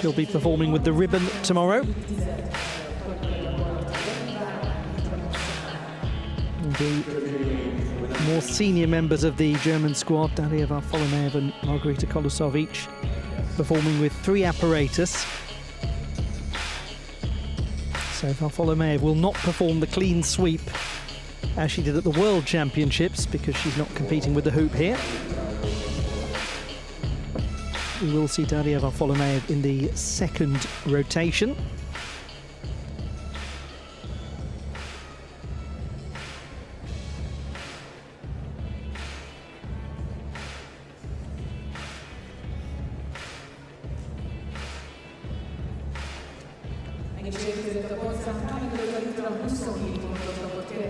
S1: She'll be performing with the ribbon tomorrow. The more senior members of the German squad, Daria Varfolomeev and Margarita Kolosov, each performing with 3 apparatus. So Varfolomeev will not perform the clean sweep as she did at the World Championships because she's not competing with the hoop here. We will see Daria Varfolomeev in the second rotation.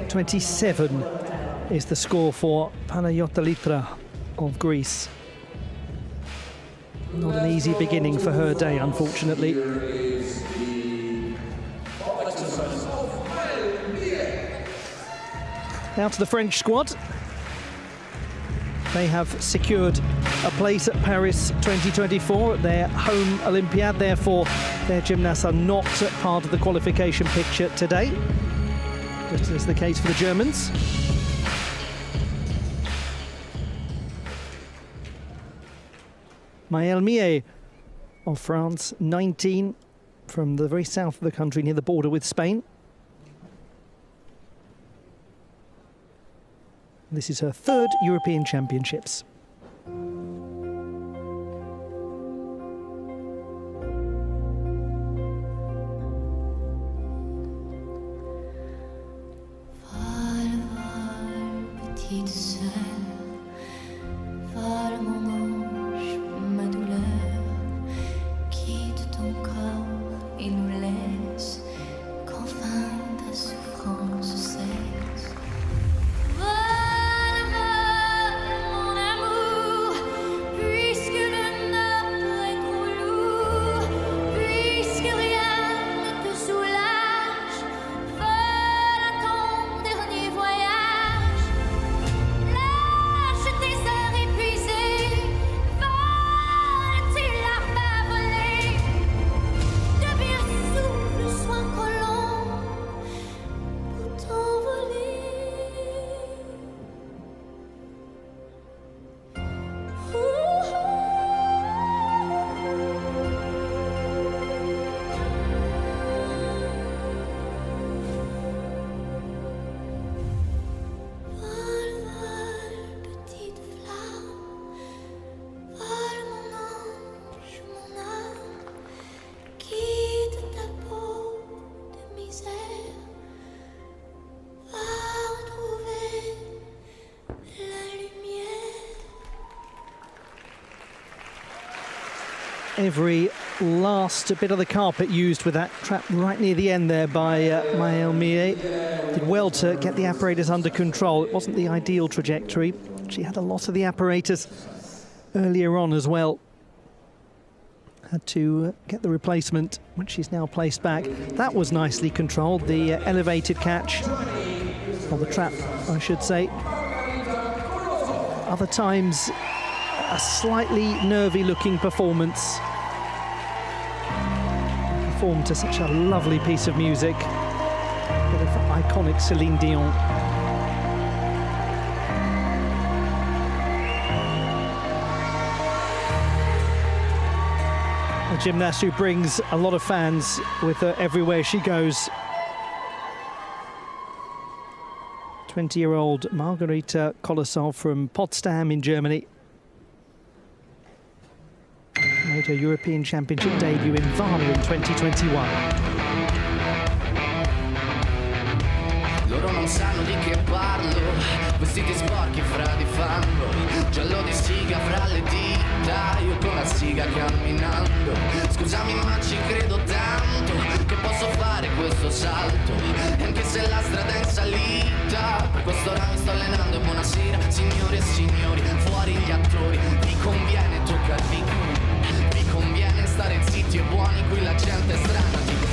S1: .27 is the score for Panayota Litra of Greece. Not an easy beginning for her day, unfortunately. Now to the French squad. They have secured a place at Paris 2024 at their home Olympiad. Therefore, their gymnasts are not part of the qualification picture today, just as the case for the Germans. Maëlle Millet of France, 19, from the very south of the country near the border with Spain. This is her third European Championships. every last bit of the carpet used with that trap right near the end there by Maëlle Millet. Did well to get the apparatus under control. It wasn't the ideal trajectory. She had a lot of the apparatus earlier on as well. Had to get the replacement, which she's now placed back. That was nicely controlled, the elevated catch, or the trap, I should say. Other times, a slightly nervy-looking performance. Performed to such a lovely piece of music. A bit of iconic Celine Dion. A gymnast who brings a lot of fans with her everywhere she goes. 20-year-old Margarita Kolosov from Potsdam in Germany. Made her European Championship debut in Varna in 2021.
S8: Loro non sanno di che parlo, vestiti sporchi fra di fango, giallo di siga fra le dita, io con la siga camminando. Scusami ma ci credo tanto, che posso fare questo salto, e anche se la strada è in salita, per questo ora mi sto allenando. E buonasera signore e signori, fuori gli attori, vi conviene toccarvi, vi conviene stare zitti e buoni, qui la gente è strana, tipo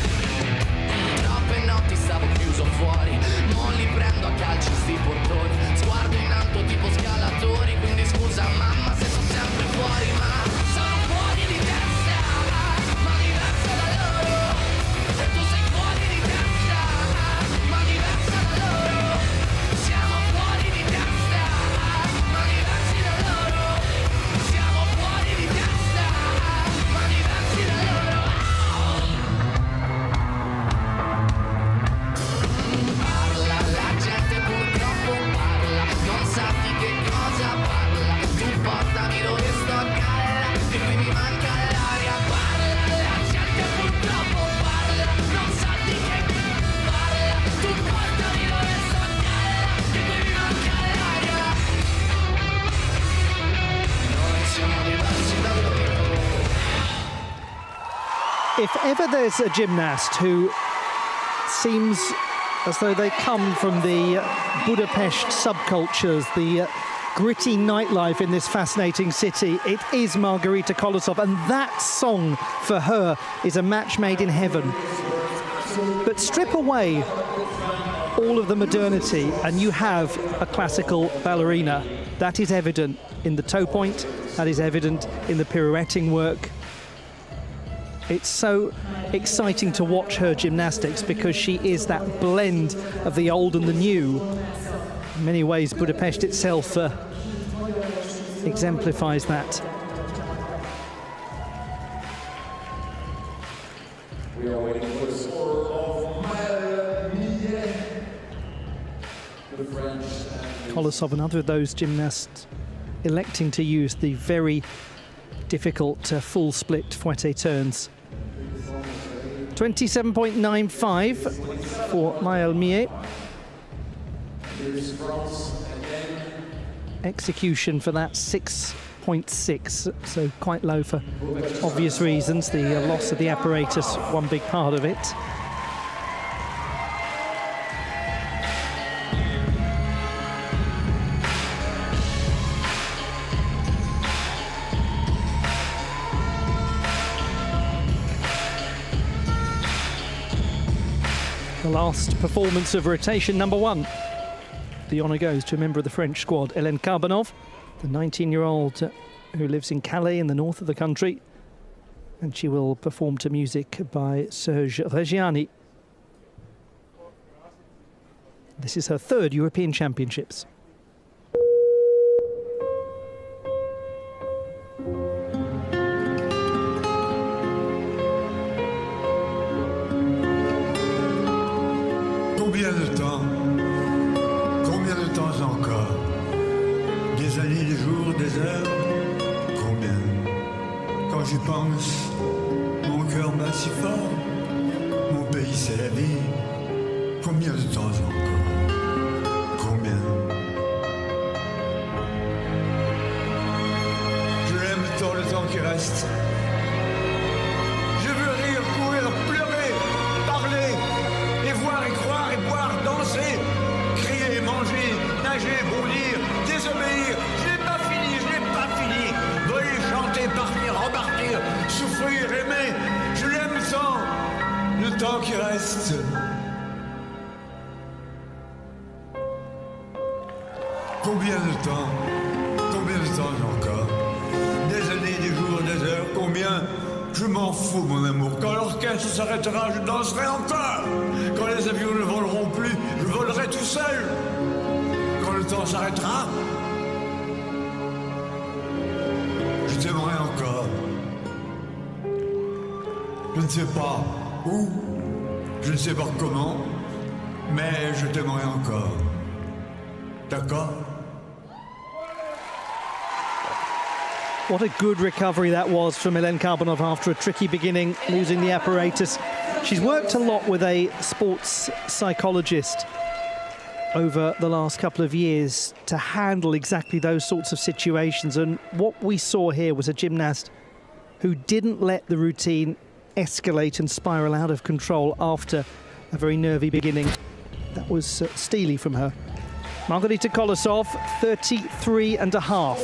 S8: troppe notti stavo chiuso fuori, mo li prendo a calci sti portoni, sguardo in alto tipo scalatori, quindi scusa mamma se sono sempre fuori, ma sono fuori di testa, ma diversa da loro, e tu sei fuori di testa, ma diversa da loro, siamo fuori di testa, ma diversi da loro, siamo fuori di testa, ma diversi da loro. La gente purtroppo parla, non sa di che cosa parla, tu portami dove sto a galla, e qui mi manca l'aria. Parla, la gente purtroppo parla, non sa di che parla, tu portami dove sto a galla, e qui mi manca l'aria. Noi siamo diversi da loro.
S1: If ever there's a gymnast who seems as though they come from the Budapest subcultures, the gritty nightlife in this fascinating city, it is Margarita Kolosov, and that song for her is a match made in heaven. But strip away all of the modernity and you have a classical ballerina. That is evident in the toe point, that is evident in the pirouetting work. It's so exciting to watch her gymnastics because she is that blend of the old and the new. In many ways, Budapest itself exemplifies that.
S2: We are waiting for the score of Maëlle Millet. The French.
S1: Kolosov, another of those gymnasts electing to use the very difficult full split fouette turns. 27.95 for Maëlle Millet. Execution for that 6.6, so quite low for obvious reasons. The loss of the apparatus, one big part of it. The last performance of rotation number one. The honour goes to a member of the French squad, Hélène Carbonov, the 19-year-old who lives in Calais in the north of the country. And she will perform to music by Serge Reggiani. This is her third European Championships.
S9: Combien de temps encore? Des années, des jours, des heures? Combien? Quand j'y pense, mon cœur bat si fort. Mon pays, c'est la vie. Combien de temps encore? Combien? Je l'aime tant le temps qui reste. Combien de temps j'ai encore? Des années, des jours, des heures, combien? Je m'en fous, mon amour. Quand l'orchestre s'arrêtera, je danserai encore. Quand les avions ne voleront plus, je volerai tout seul. Quand le temps s'arrêtera, je t'aimerai encore. Je ne sais pas où, je ne sais pas comment, mais je t'aimerai encore. D'accord?
S1: What a good recovery that was from Hélène Carbonov after a tricky beginning, losing the apparatus. She's worked a lot with a sports psychologist over the last couple of years to handle exactly those sorts of situations. And what we saw here was a gymnast who didn't let the routine escalate and spiral out of control after a very nervy beginning. That was steely from her. Margarita Kolosov, 33 and a half.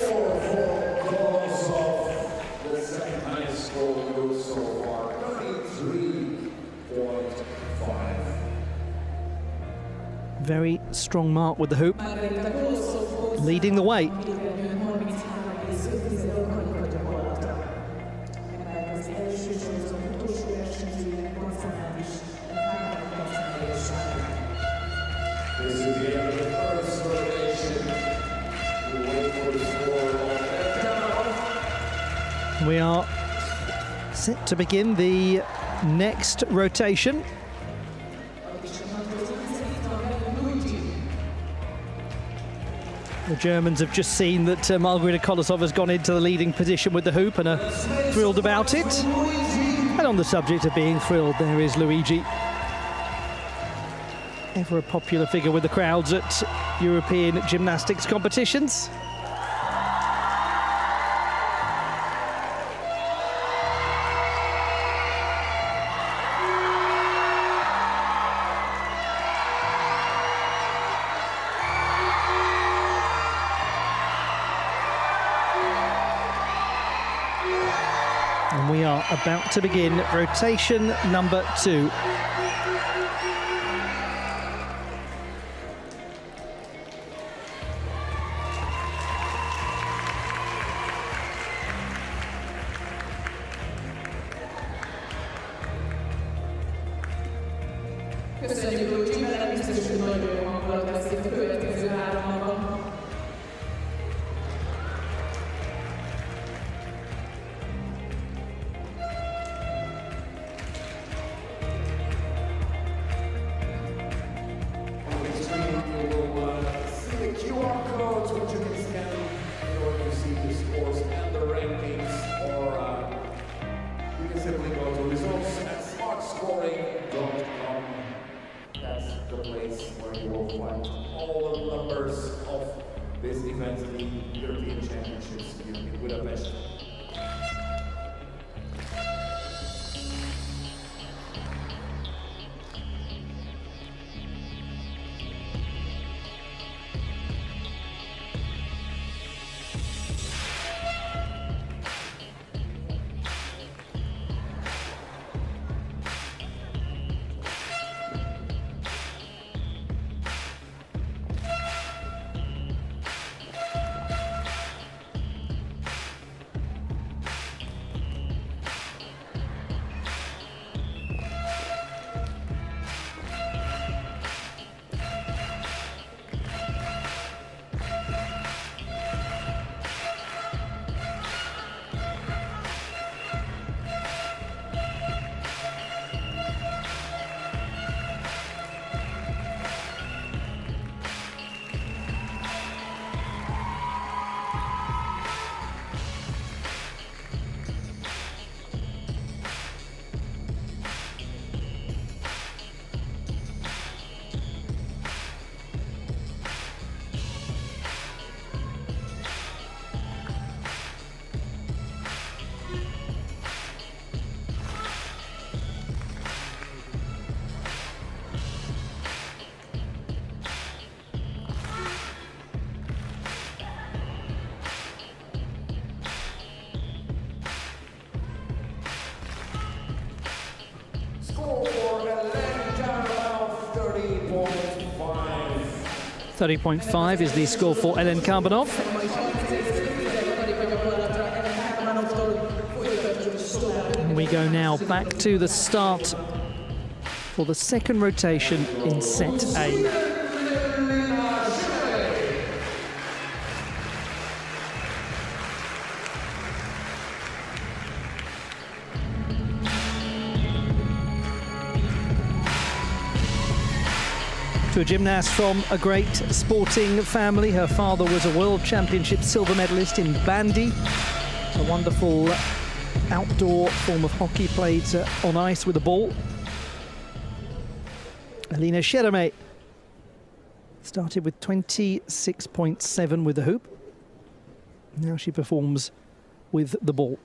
S1: Very strong mark with the hoop, leading the way. We are set to begin the next rotation. The Germans have just seen that Margarita Kolosov has gone into the leading position with the hoop and are thrilled about it. And on the subject of being thrilled, there is Luigi. Ever a popular figure with the crowds at European gymnastics competitions. And we are about to begin rotation number 2.
S10: Köszönjük, Luigi, mert biztos, hogy nagyon jó hangulat lesz itt a következő 3 napban.
S2: This event, the European Championships here in Budapest.
S1: 30.5 is the score for Ellen Karbanov. And we go now back to the start for the second rotation in set A. To a gymnast from a great sporting family. Her father was a World Championship silver medalist in bandy, a wonderful outdoor form of hockey played on ice with a ball. Alina Sherame started with 26.7 with the hoop. Now she performs with the ball.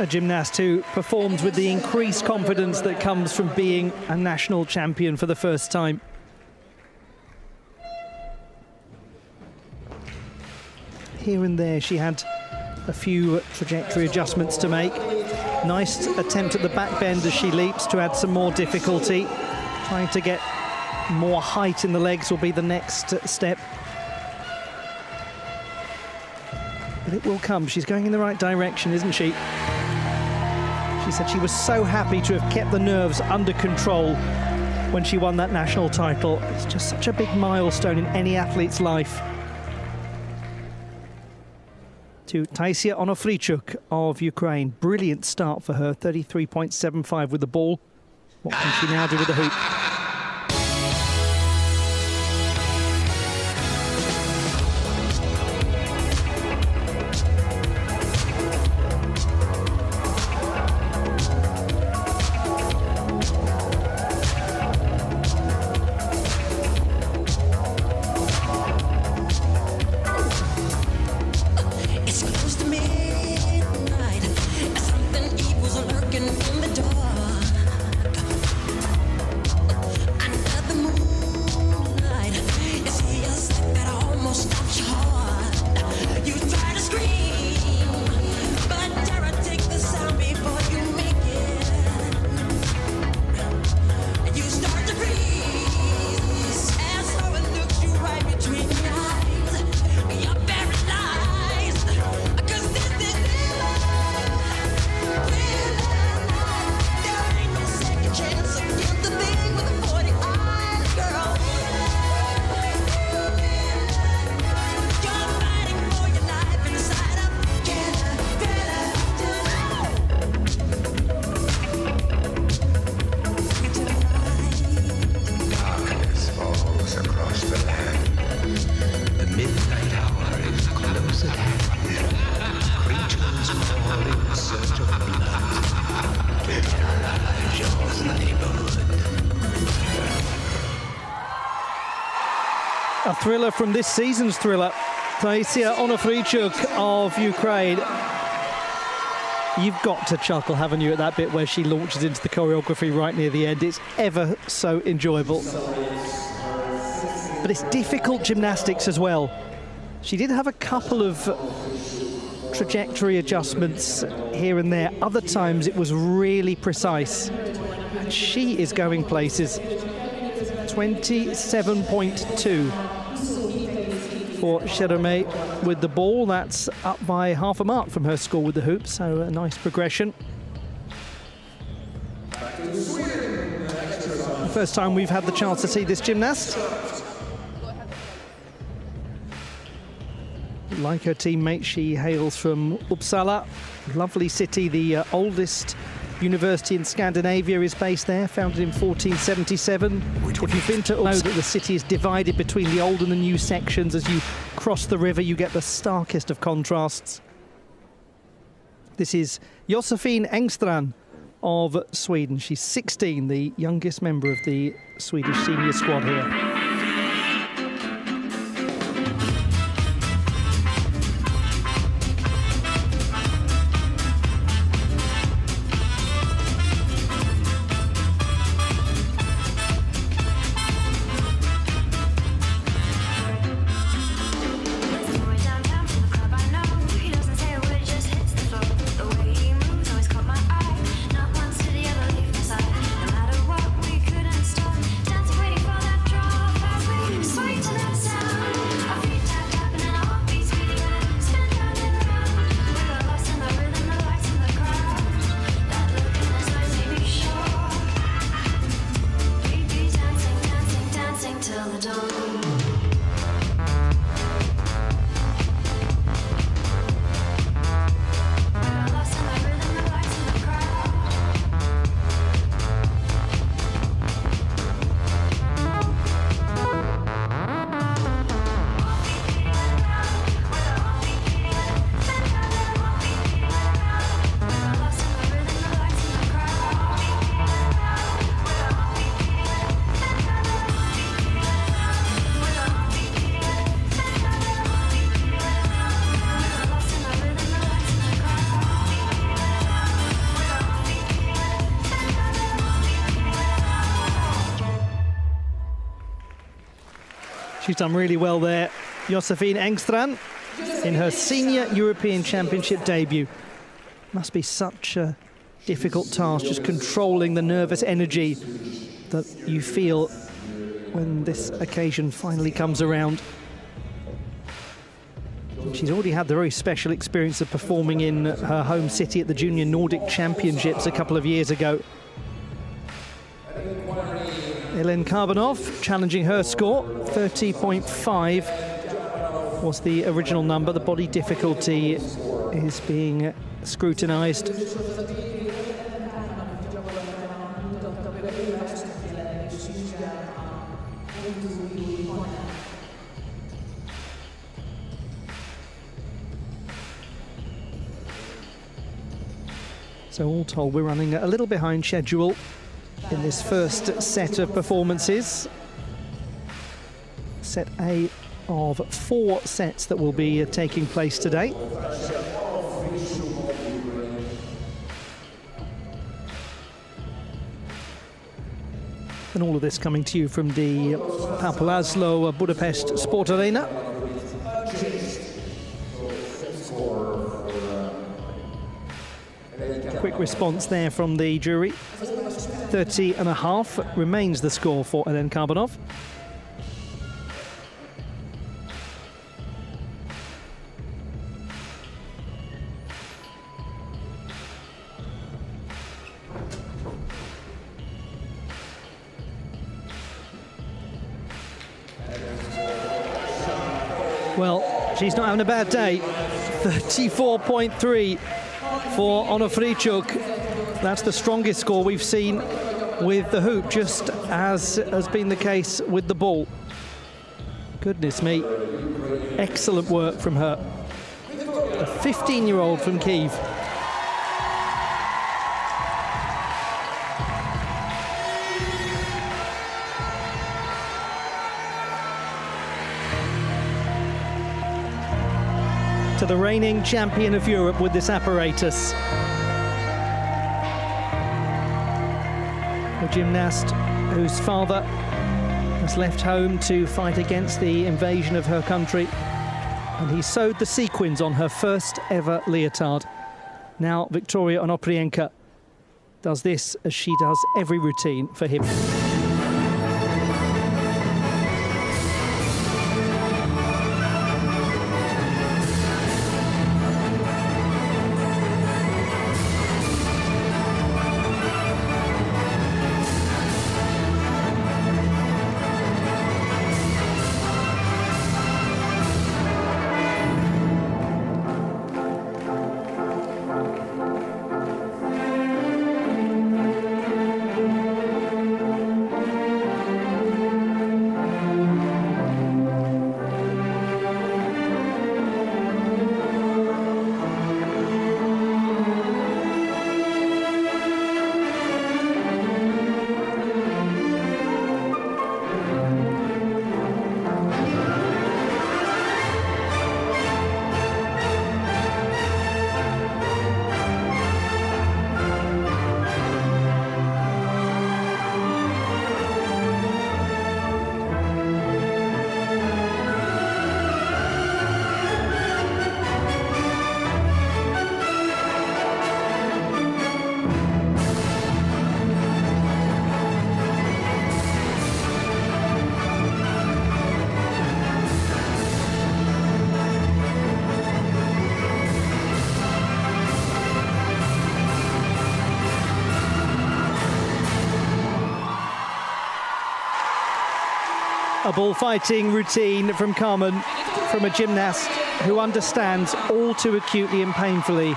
S1: A gymnast who performed with the increased confidence that comes from being a national champion for the first time. Here and there she had a few trajectory adjustments to make. Nice attempt at the back bend as she leaps to add some more difficulty. Trying to get more height in the legs will be the next step. But it will come. She's going in the right direction, isn't she? She said she was so happy to have kept the nerves under control when she won that national title. It's just such a big milestone in any athlete's life. To Taisia Onofrichuk of Ukraine. Brilliant start for her, 33.75 with the ball. What can she now do with the hoop? thriller from this season's thriller. Taisia Onofrichuk of Ukraine. You've got to chuckle, haven't you, at that bit where she launches into the choreography right near the end. It's ever so enjoyable. But it's difficult gymnastics as well. She did have a couple of trajectory adjustments here and there. Other times it was really precise. And she is going places. 27.2 for Cheromé with the ball. That's up by half a mark from her score with the hoop, so a nice progression. The first time we've had the chance to see this gymnast. Like her teammate, she hails from Uppsala, lovely city. The oldest university in Scandinavia is based there, founded in 1477. If you've been to Uppsala, know that the city is divided between the old and the new sections. As you cross the river, you get the starkest of contrasts. This is Josefin Engstrand of Sweden. She's 16, the youngest member of the Swedish senior squad here. She's done really well there, Josefin Engstrand, in her senior European Championship debut. Must be such a difficult task, just controlling the nervous energy that you feel when this occasion finally comes around. She's already had the very special experience of performing in her home city at the Junior Nordic Championships a couple of years ago. Elen Karbanov challenging her score. 30.5 was the original number. The body difficulty is being scrutinised. So all told, we're running a little behind schedule in this first set of performances. Set A of 4 sets that will be taking place today. And all of this coming to you from the Papalaslo Budapest Sport Arena. Quick response there from the jury. 30.5 remains the score for Elen Karbanov. Well, she's not having a bad day. 34.3 for Onofrichuk. That's the strongest score we've seen with the hoop, just as has been the case with the ball. Goodness me. Excellent work from her. A 15-year-old from Kyiv. to the reigning champion of Europe with this apparatus. A gymnast whose father has left home to fight against the invasion of her country, and he sewed the sequins on her first ever leotard. Now Victoria Onoprienko does this as she does every routine for him. A bullfighting routine from Carmen, from a gymnast who understands all too acutely and painfully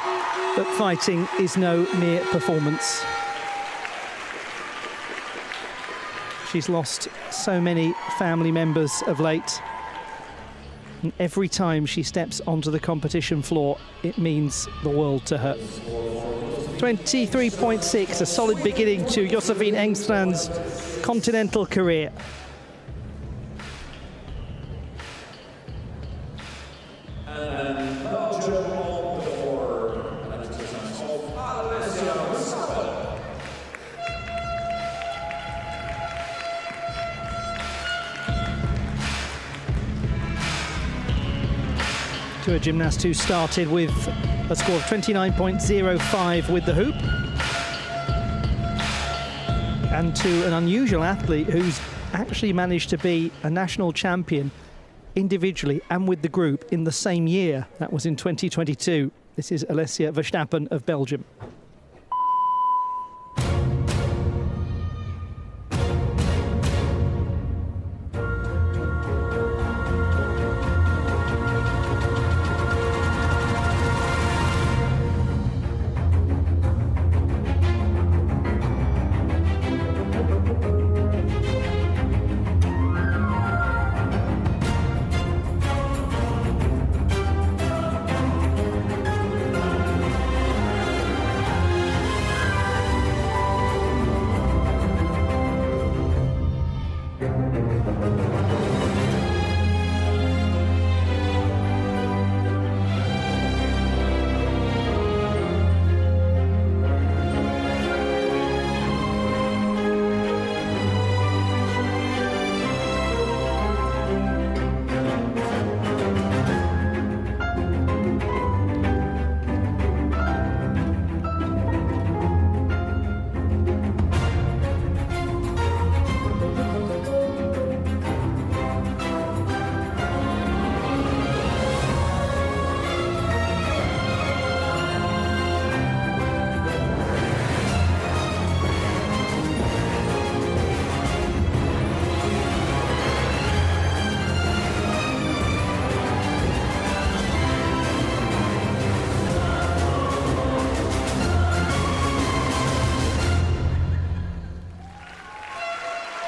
S1: that fighting is no mere performance. She's lost so many family members of late, and every time she steps onto the competition floor, it means the world to her. 23.6, a solid beginning to Josephine Engstrand's continental career. To a gymnast who started with a score of 29.05 with the hoop, and to an unusual athlete who's actually managed to be a national champion individually and with the group in the same year. That was in 2022. This is Alessia Verstappen of Belgium.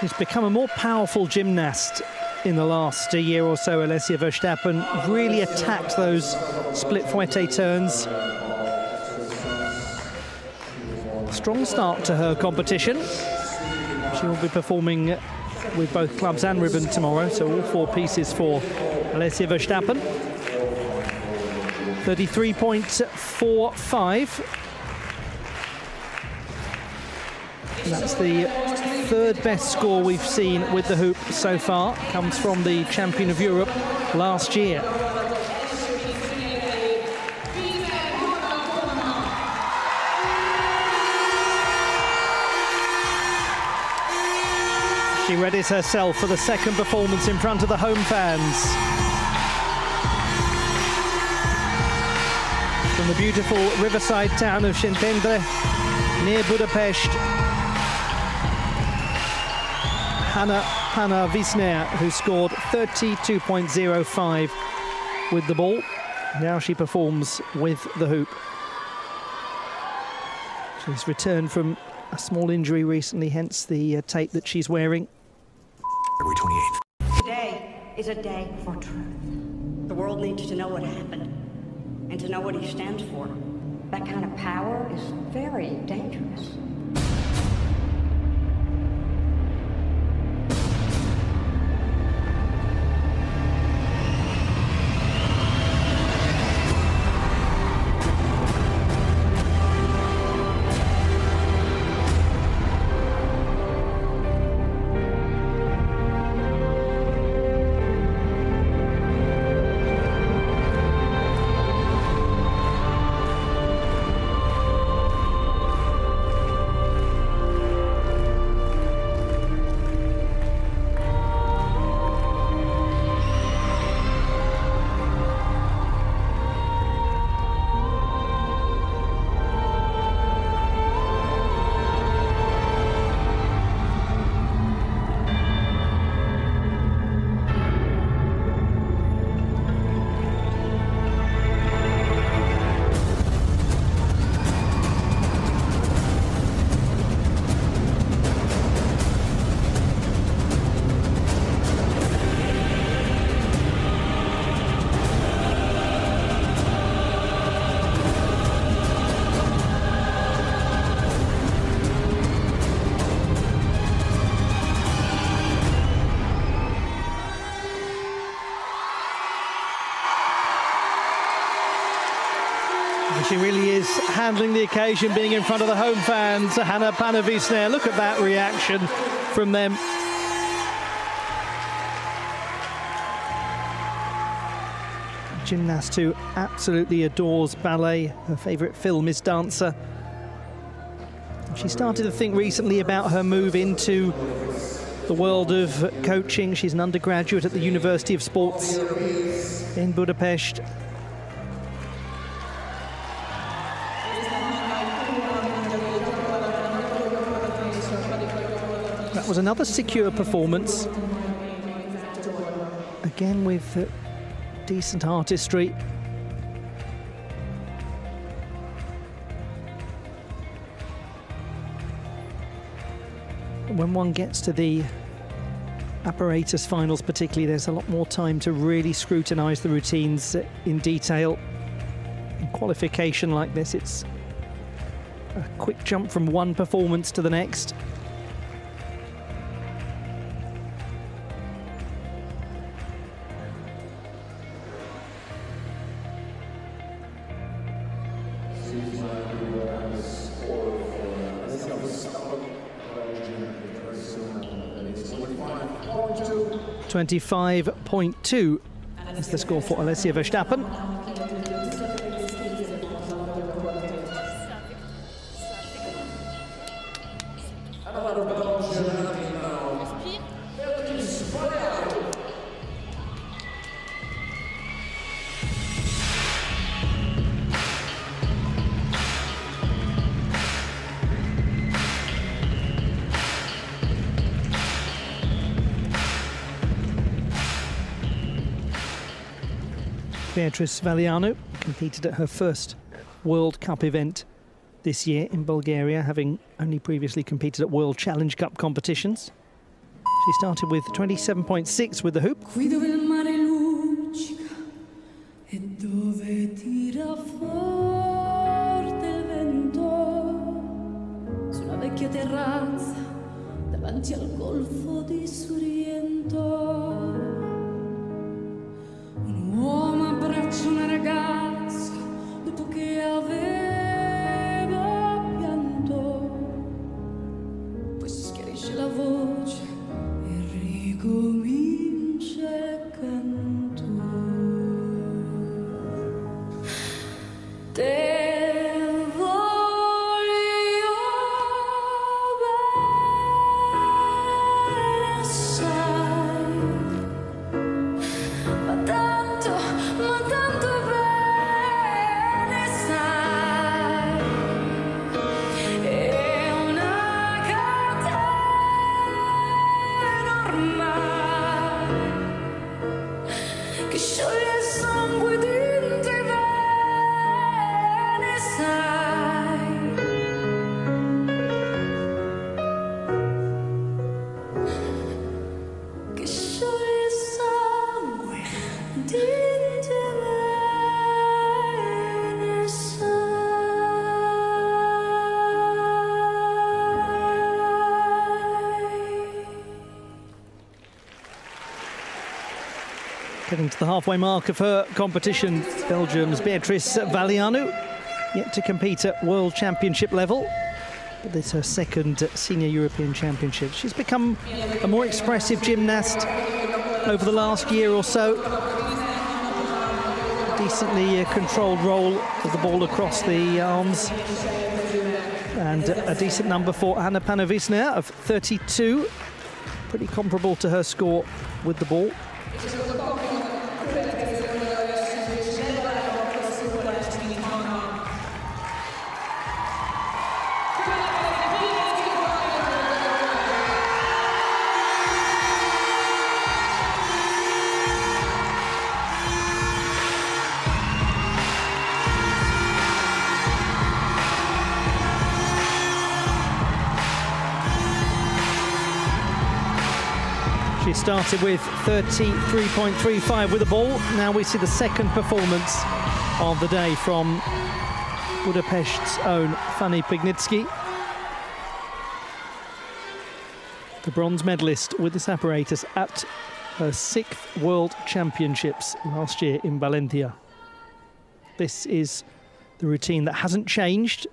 S1: She's become a more powerful gymnast in the last year or so. Alessia Verstappen really attacked those split fouette turns. Strong start to her competition. She will be performing with both clubs and ribbon tomorrow, so all four pieces for Alessia Verstappen. 33.45. That's the third best score we've seen with the hoop so far. Comes from the champion of Europe last year. She readies herself for the second performance in front of the home fans. From the beautiful riverside town of Szentendre, near Budapest, Hanna Wiesner, who scored 32.05 with the ball. Now she performs with the hoop. She's returned from a small injury recently, hence the tape that she's wearing.
S11: February 28th.
S12: Today is a day for truth. The world needs to know what happened and to know what he stands for. That kind of power is very dangerous.
S1: She really is handling the occasion, being in front of the home fans. Hanna Wiesner, look at that reaction from them. A gymnast who absolutely adores ballet. Her favourite film is Dancer. She started to think recently about her move into the world of coaching. She's an undergraduate at the University of Sports in Budapest. That was another secure performance, again with decent artistry. When one gets to the apparatus finals particularly, there's a lot more time to really scrutinise the routines in detail. In qualification like this, it's a quick jump from one performance to the next. .25.2 is the score for Alessia Verstappen. Beatrice Valianu competed at her first World Cup event this year in Bulgaria, having only previously competed at World Challenge Cup competitions. She started with 27.6 with the hoop.
S5: Qui dove il mare luccica e dove tira forte il vento, sulla vecchia terrazza davanti al golfo di Sorrento, un uomo abbraccia una ragazza
S3: side. 'Che scioglie il sangue dentro me nel
S1: Getting to the halfway mark of her competition, Belgium's Beatrice Valianu, yet to compete at World Championship level. But this is her second Senior European Championship. She's become a more expressive gymnast over the last year or so. Decently controlled roll of the ball across the arms. And a decent number for Anna Panovisner of 32. Pretty comparable to her score with the ball. She started with 33.35 with the ball. Now we see the second performance of the day from Budapest's own Fanny Pignitsky. The bronze medalist with this apparatus at her 6th World Championships last year in Valencia. This is the routine that hasn't changed.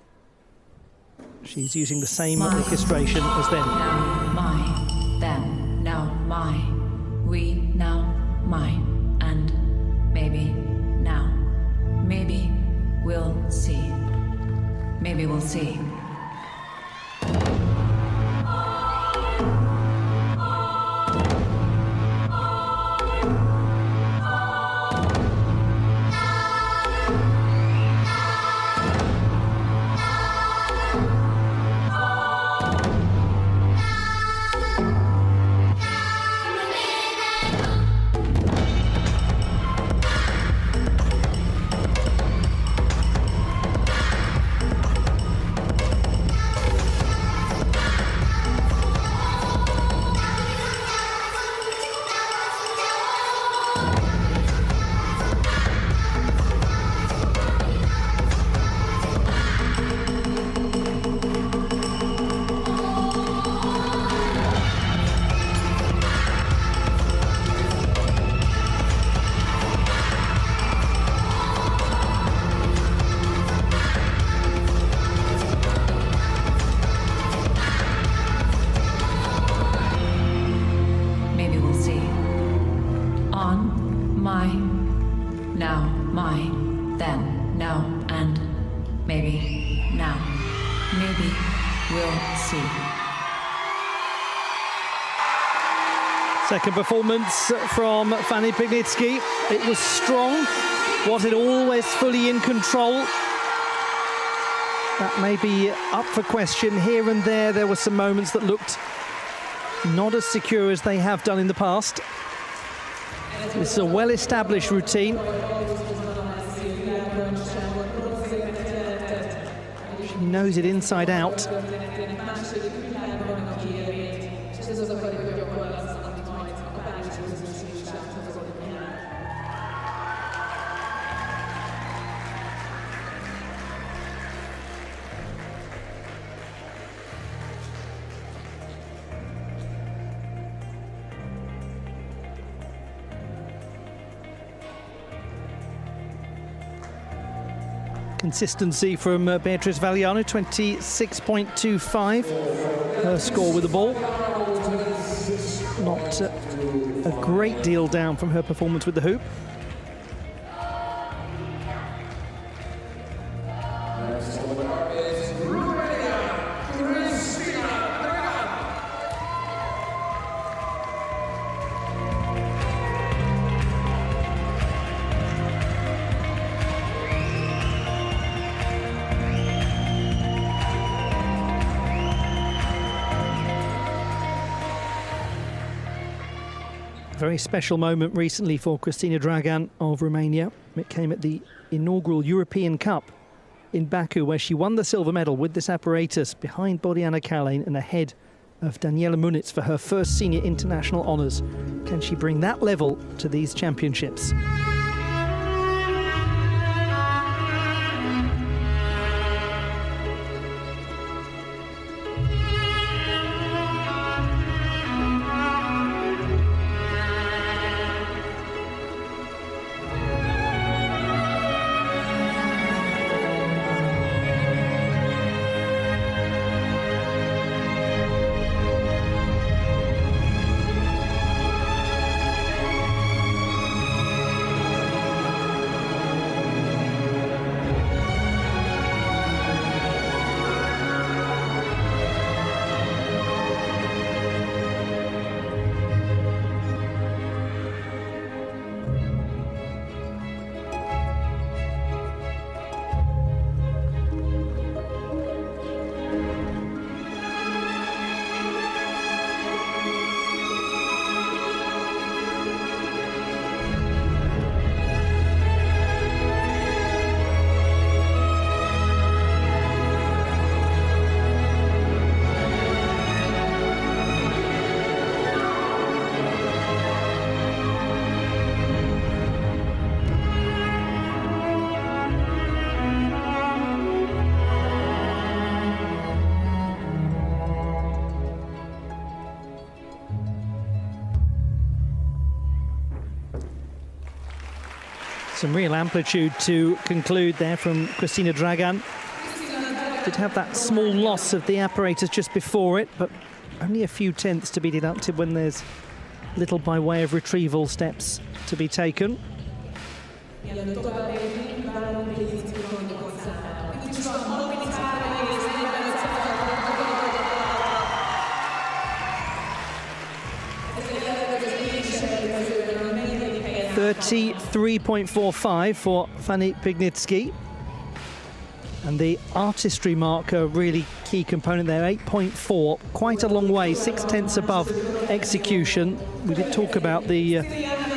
S1: She's using the same orchestration as then.
S13: Now mine, then, now mine, we, now mine, and maybe now. Maybe we'll see. Maybe we'll see.
S1: Second performance from Fanny Pignitsky. It was strong. Was it always fully in control? That may be up for question. Here and there were some moments that looked not as secure as they have done in the past. This is a well-established routine. She knows it inside out. Consistency from Beatrice Valianu, 26.25. Her score with the ball. Not a great deal down from her performance with the hoop. Very special moment recently for Cristina Dragan of Romania. It came at the inaugural European Cup in Baku, where she won the silver medal with this apparatus behind Boriana Kalin and ahead of Daniela Munitz for her first senior international honours. Can she bring that level to these championships? Some real amplitude to conclude there from Christina Dragan. Did have that small loss of the apparatus just before it, but only a few tenths to be deducted when there's little by way of retrieval steps to be taken. 33.45 for Fanny Pignitsky. And the artistry mark, a really key component there, 8.4, quite a long way, 6/10 above execution. We did talk about the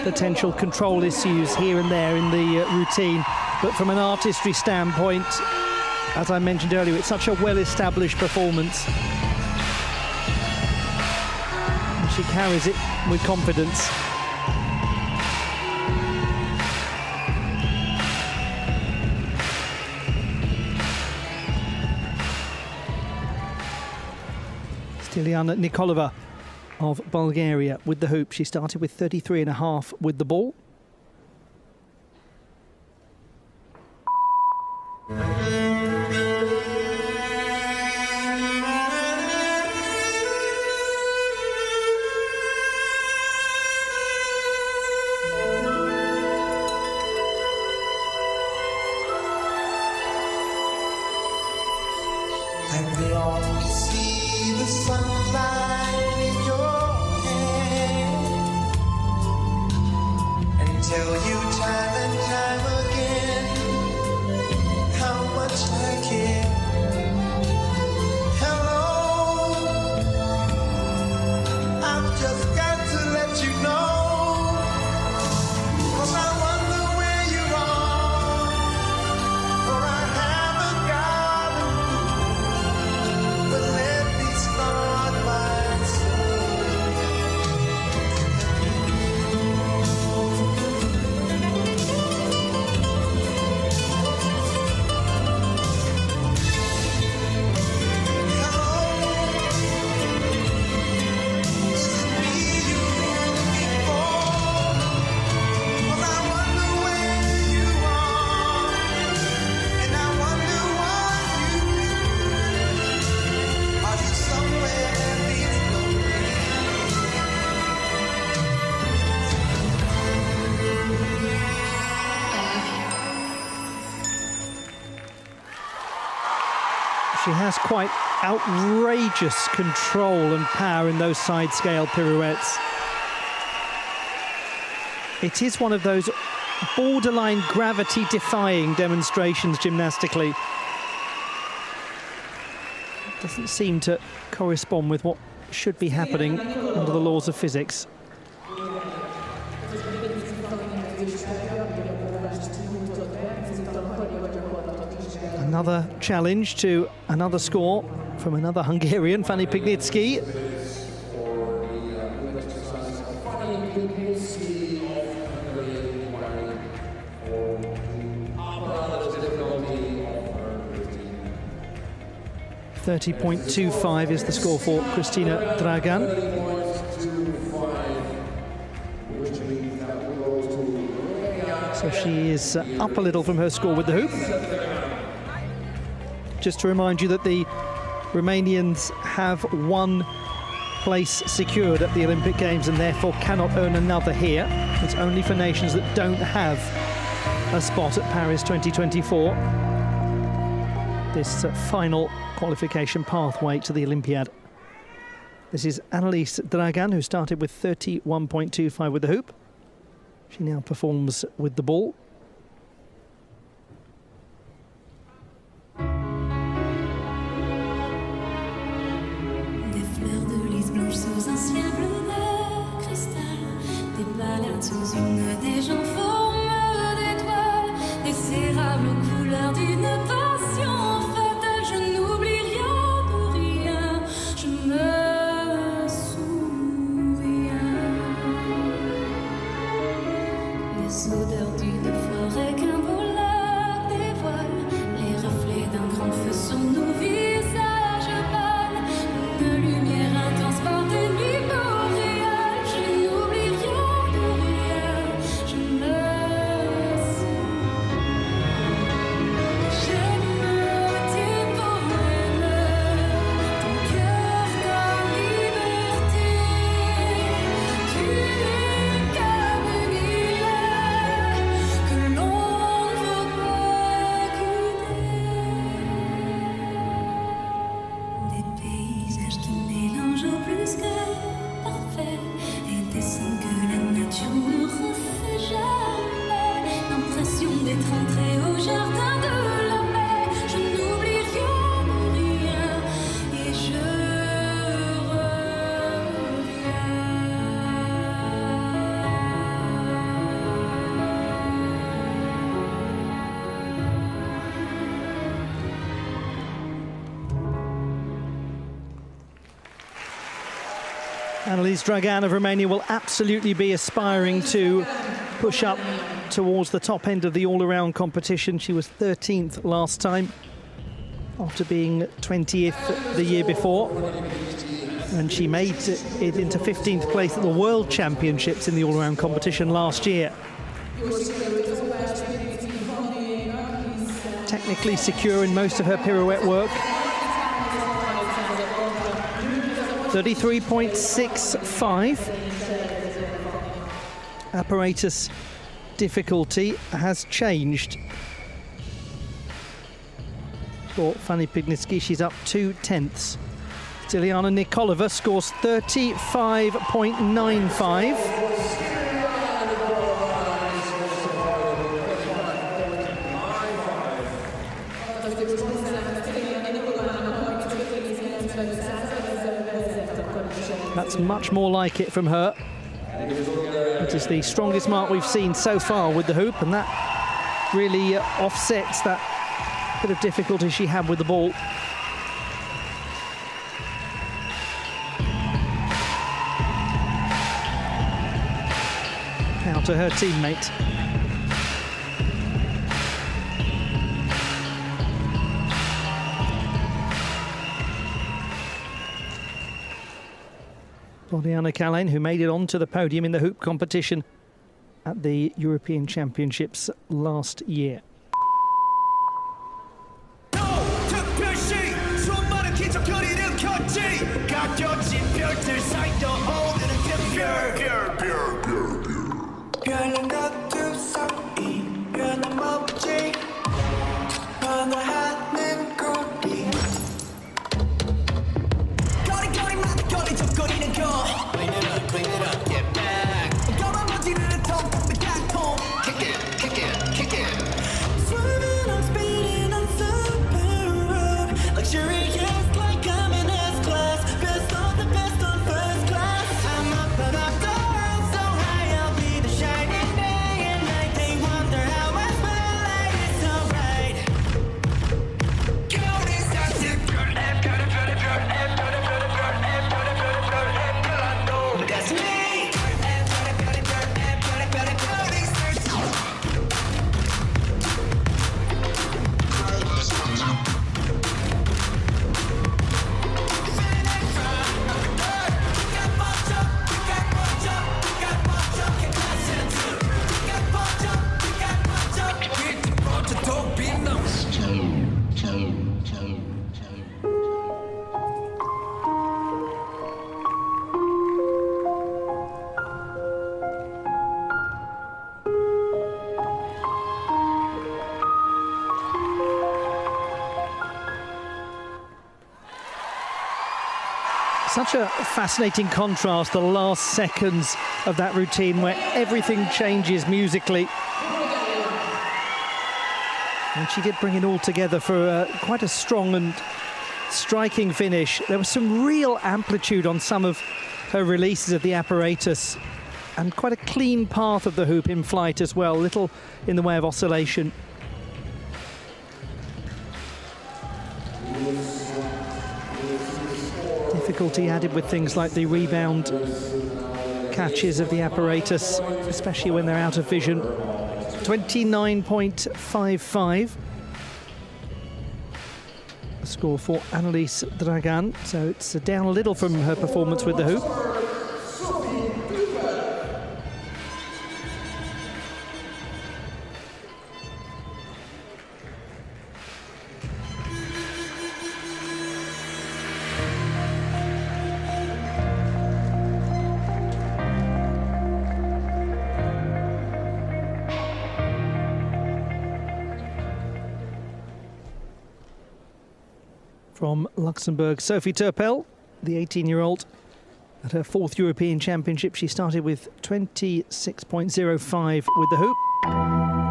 S1: potential control issues here and there in the routine, but from an artistry standpoint, as I mentioned earlier, it's such a well-established performance. And she carries it with confidence. Stiliana Nikolova of Bulgaria with the hoop. She started with 33.5 with the ball. She has quite outrageous control and power in those side scale pirouettes. It is one of those borderline gravity-defying demonstrations gymnastically. Doesn't seem to correspond with what should be happening under the laws of physics. Another challenge to another score from another Hungarian, Fanny Pignitsky. .25 is the score for Kristina Dragan. So she is up a little from her score with the hoop. Just to remind you that the Romanians have one place secured at the Olympic Games and therefore cannot earn another here. It's only for nations that don't have a spot at Paris 2024. This final qualification pathway to the Olympiad. This is Annelies Dragan, who started with 31.25 with the hoop. She now performs with the ball.
S3: Sous un ciel bleu de cristal, des balades sous une des gens forme d'étoiles, des érables aux couleurs d'une passion fatale. Je n'oublie rien de rien, je me souviens. Les odeurs d'une forêt qu'un beau lac dévoile, les reflets d'un grand feu sur nos visages pâles, une lumière intense par des nuits boréales. Je n'oublie rien de rien, je me souviens. J'aime tes poèmes, ton cœur, ta liberté. Tu es comme une île que l'on ne veut pas quitter. Des paysages qui mélangent au plus que parfait et des sons que la nature ne refait jamais. L'impression d'être entré au jardin de la mer. Je n'oublie rien de rien et je
S1: Annelies Dragan of Romania will absolutely be aspiring to push up towards the top end of the all-around competition. She was 13th last time after being 20th the year before. And she made it into 15th place at the World Championships in the all-around competition last year. Technically secure in most of her pirouette work. 33.65. Apparatus difficulty has changed for Fanny Pignitsky. She's up 2/10. Stiliana Nikolova scores 35.95. That's much more like it from her. It is the strongest mark we've seen so far with the hoop, and that really offsets that bit of difficulty she had with the ball. Now to her teammate. Boriana Kalin, who made it onto the podium in the hoop competition at the European Championships last year. Such a fascinating contrast, the last seconds of that routine where everything changes musically. And she did bring it all together for quite a strong and striking finish. There was some real amplitude on some of her releases of the apparatus and quite a clean path of the hoop in flight as well, little in the way of oscillation. Difficulty added with things like the rebound catches of the apparatus, especially when they're out of vision. 29.55. The score for Annelies Dragan, so it's down a little from her performance with the hoop. From Luxembourg, Sophie Turpel, the 18-year-old, at her 4th European Championship. She started with 26.05 with the hoop.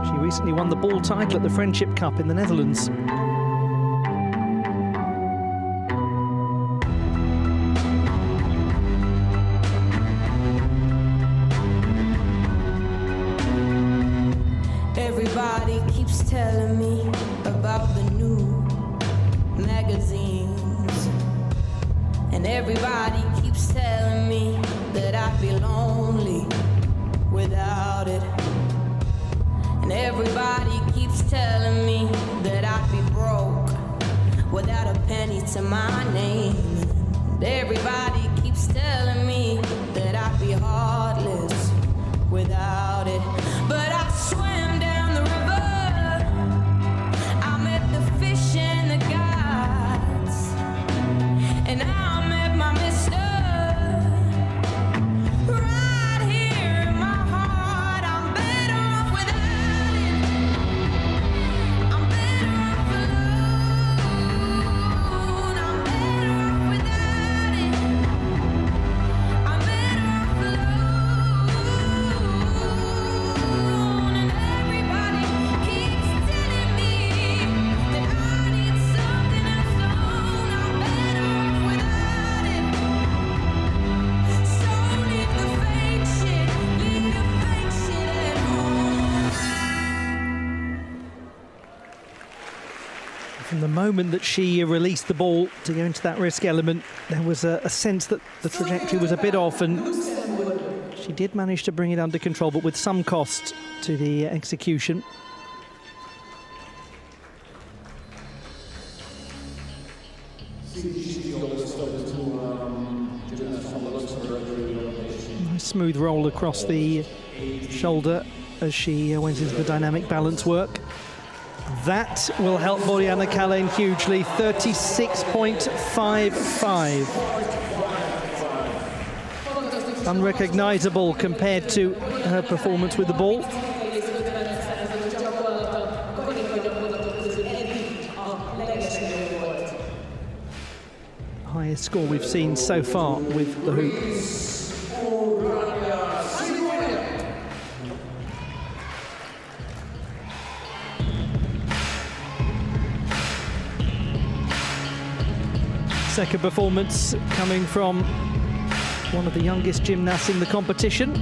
S1: She recently won the ball title at the Friendship Cup in the Netherlands.
S5: Everybody keeps telling me about the new magazines, and everybody keeps telling me that I'd be lonely without it, and everybody keeps telling me that I'd be broke without a penny to my name, and everybody keeps telling me that I'd be heartless without it, but I swam down the river, I met the fish and the guy, and I met my mister right here in my heart. I'm better off without it. I'm better off alone. I'm better off without it. I'm better off alone. And everybody keeps telling me that I need something else. I'm better off without it. So leave the fake shit at home.
S1: From the moment that she released the ball to go into that risk element, there was a sense that the trajectory was a bit off, and she did manage to bring it under control, but with some cost to the execution. Nice smooth roll across the shoulder as she went into the dynamic balance work. That will help Boriana Kalén hugely. 36.55. Unrecognisable compared to her performance with the ball. Highest score we've seen so far with the hoop. Second performance coming from one of the youngest gymnasts in the competition.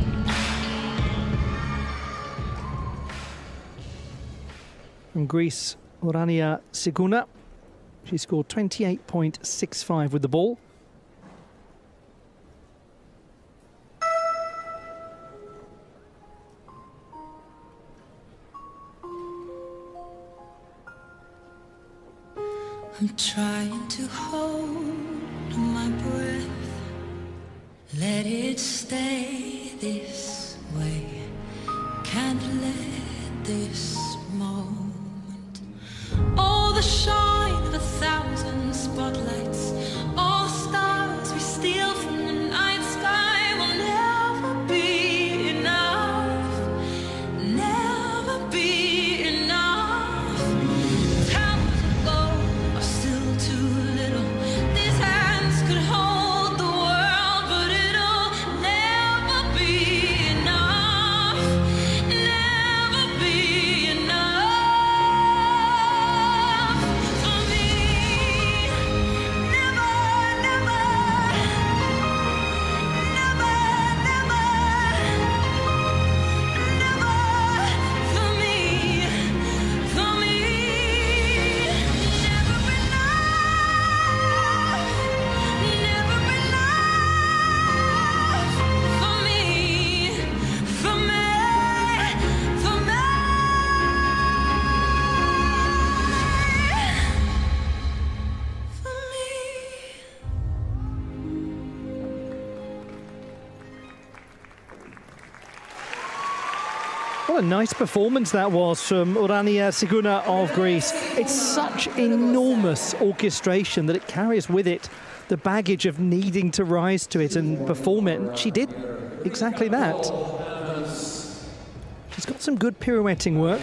S1: From Greece, Orania Siguna. She scored 28.65 with the ball.
S5: I'm trying to hold my breath, let it stay this way, can't let this moment, all the shine of 1,000 spotlights, all stars we steal from the night sky will never be enough, never be enough. Towers of gold are still too little, these hands could hold the
S1: What a nice performance that was from Urania Siguna of Greece. It's such enormous orchestration that it carries with it the baggage of needing to rise to it and perform it. And she did exactly that. She's got some good pirouetting work.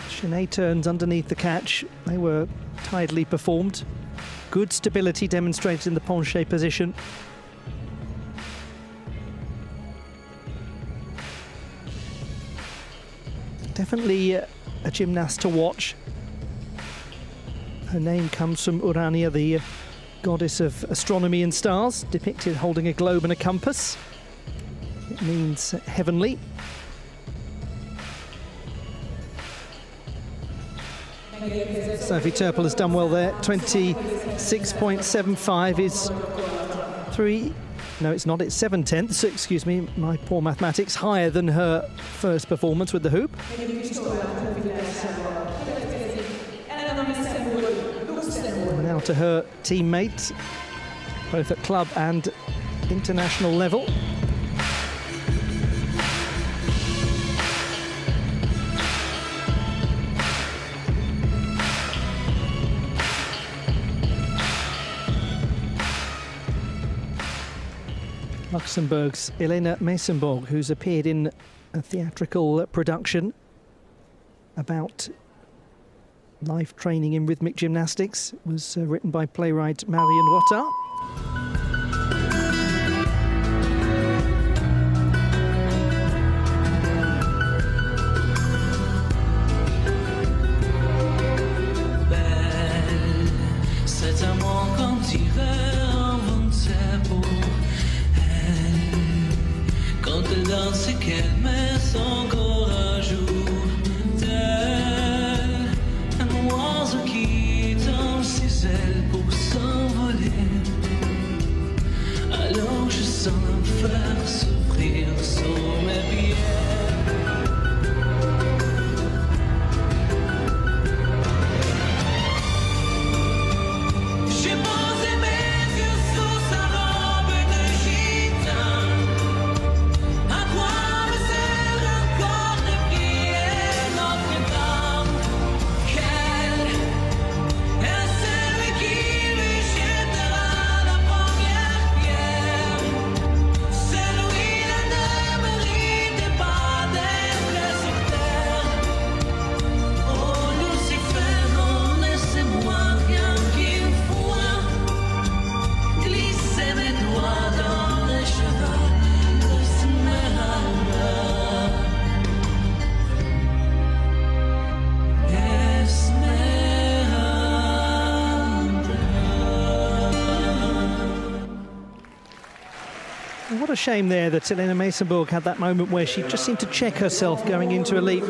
S1: Chaîné turns underneath the catch. They were tidily performed. Good stability demonstrated in the penché position. Definitely a gymnast to watch. Her name comes from Urania, the goddess of astronomy and stars, depicted holding a globe and a compass. It means heavenly. Sophie Turpel has done well there. 26.75 is 3. No, it's not. It's 7/10. Excuse me, my poor mathematics. Higher than her first performance with the hoop. And now to her teammates, both at club and international level. Luxembourg's Elena Meysenborg, who's appeared in a theatrical production about life training in rhythmic gymnastics, was written by playwright Marion Rotter.
S5: C'est qu'elle met son corps à jour, tel un oiseau qui tend ses ailes pour s'envoler. Alors je sens l'enfer s'ouvrir sous mes pieds.
S1: What a shame there that Elena Meysenborg had that moment where she just seemed to check herself going into a leap.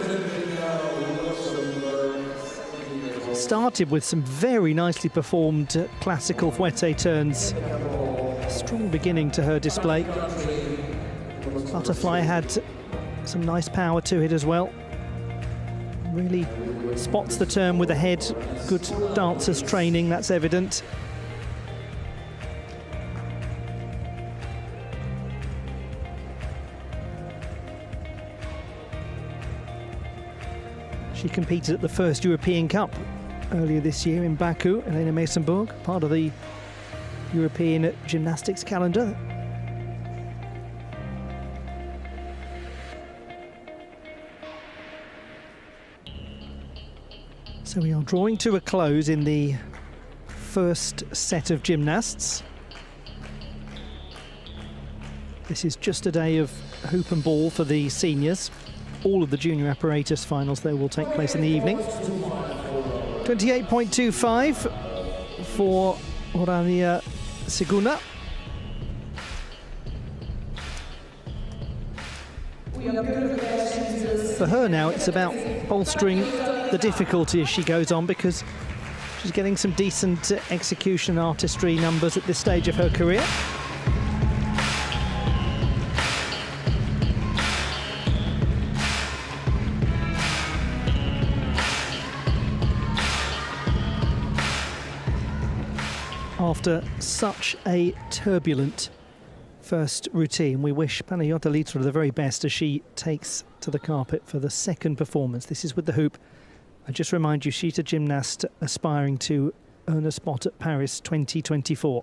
S1: Started with some very nicely performed classical fouette turns. Strong beginning to her display. Butterfly had some nice power to it as well. Really spots the turn with the head. Good dancers training, that's evident. She competed at the first European Cup earlier this year in Baku, Elena Meysenborg, part of the European gymnastics calendar. So we are drawing to a close in the first set of gymnasts. This is just a day of hoop and ball for the seniors. All of the junior apparatus finals, though, will take place in the evening. 28.25 for Urania Siguna. For her now, it's about bolstering the difficulty as she goes on, because she's getting some decent execution artistry numbers at this stage of her career. After such a turbulent first routine. We wish Panayota Litra the very best as she takes to the carpet for the second performance. This is with the hoop. I just remind you, she's a gymnast aspiring to earn a spot at Paris 2024.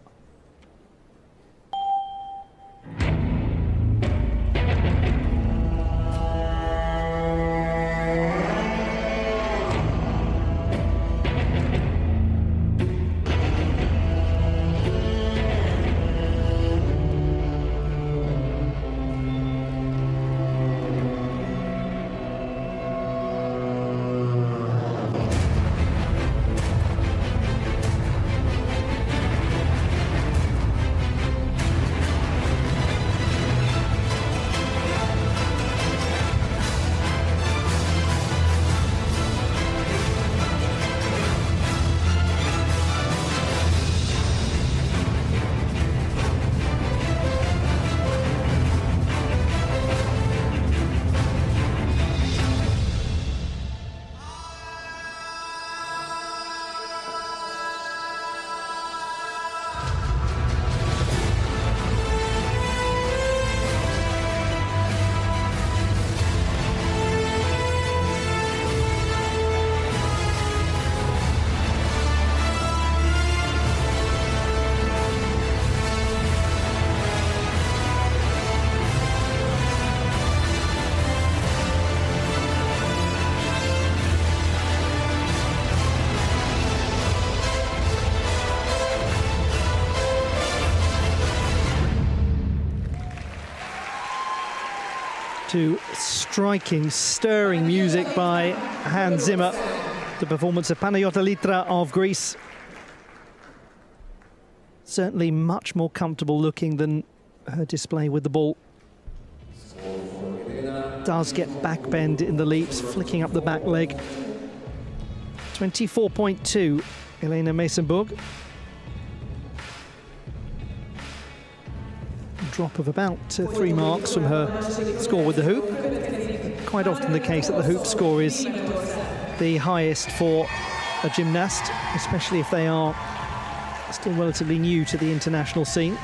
S1: To striking, stirring music by Hans Zimmer. The performance of Panayota Litra of Greece. Certainly much more comfortable looking than her display with the ball. Does get backbend in the leaps, flicking up the back leg. 24.2, Elena Meysenburg. Drop of about 3 marks from her score with the hoop. Quite often the case that the hoop score is the highest for a gymnast, especially if they are still relatively new to the international scene.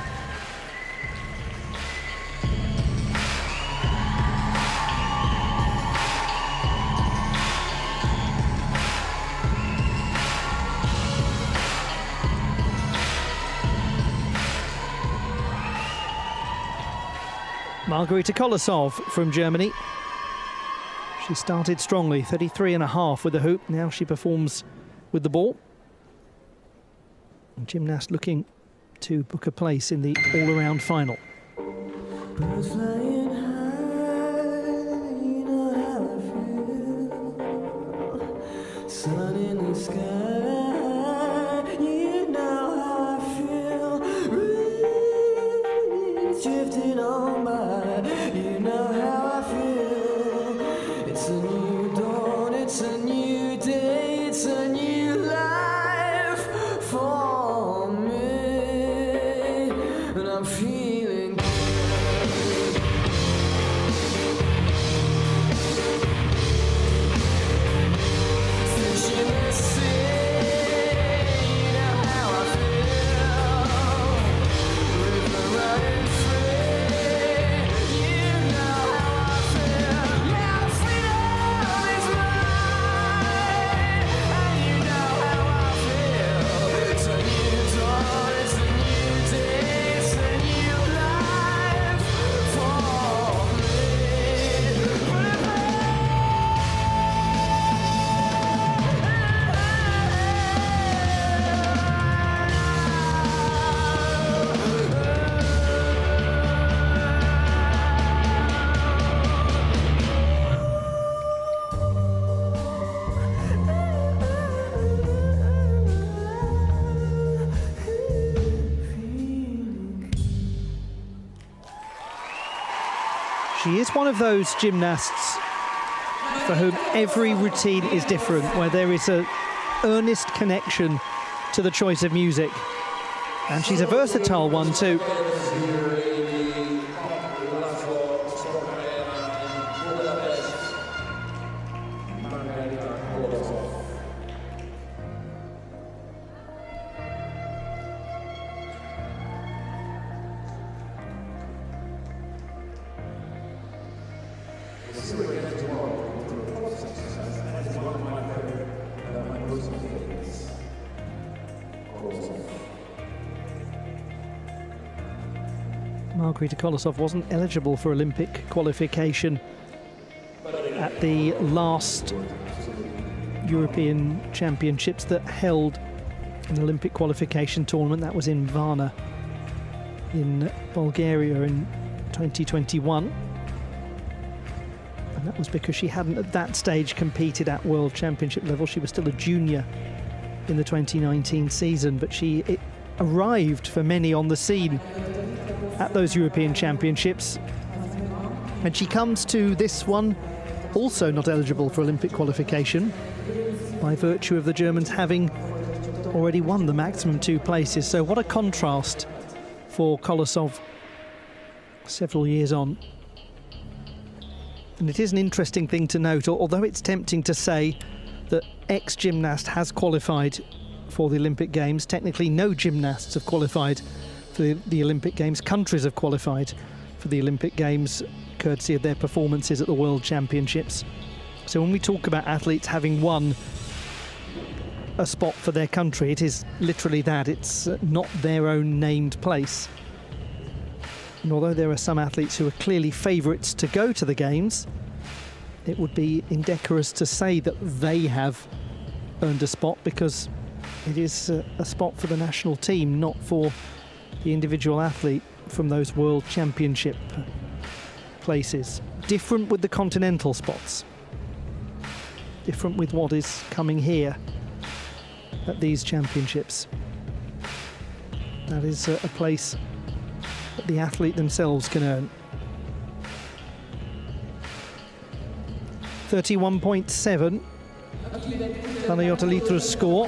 S1: Margarita Kolosov from Germany. She started strongly, 33.5 with the hoop. Now she performs with the ball. And gymnast looking to book a place in the all-around final.
S5: Birds flying high, you know how I feel. Sun in the sky, you know how I feel. Rain drifting on by, you know how I feel. It's a new dawn, it's a new day, it's a new life for me, and I'm feeling
S1: She is one of those gymnasts for whom every routine is different, where there is an earnest connection to the choice of music. And she's a versatile one too. Margarita Kolosov wasn't eligible for Olympic qualification at the last European Championships that held an Olympic qualification tournament. That was in Varna in Bulgaria in 2021. And that was because she hadn't at that stage competed at World Championship level. She was still a junior in the 2019 season, but it arrived for many on the scene at those European Championships. And she comes to this one also not eligible for Olympic qualification by virtue of the Germans having already won the maximum 2 places. So what a contrast for Kolosov several years on. And it is an interesting thing to note, although it's tempting to say that ex-gymnast has qualified for the Olympic Games. Technically, no gymnasts have qualified for the Olympic Games. Countries have qualified for the Olympic Games, courtesy of their performances at the World Championships. So when we talk about athletes having won a spot for their country, it is literally that. It's not their own named place. And although there are some athletes who are clearly favourites to go to the Games, it would be indecorous to say that they have earned a spot, because it is a spot for the national team, not for the individual athlete from those World Championship places. Different with the continental spots. Different with what is coming here at these championships. That is a place that the athlete themselves can earn. 31.7, Panayota Litra's score.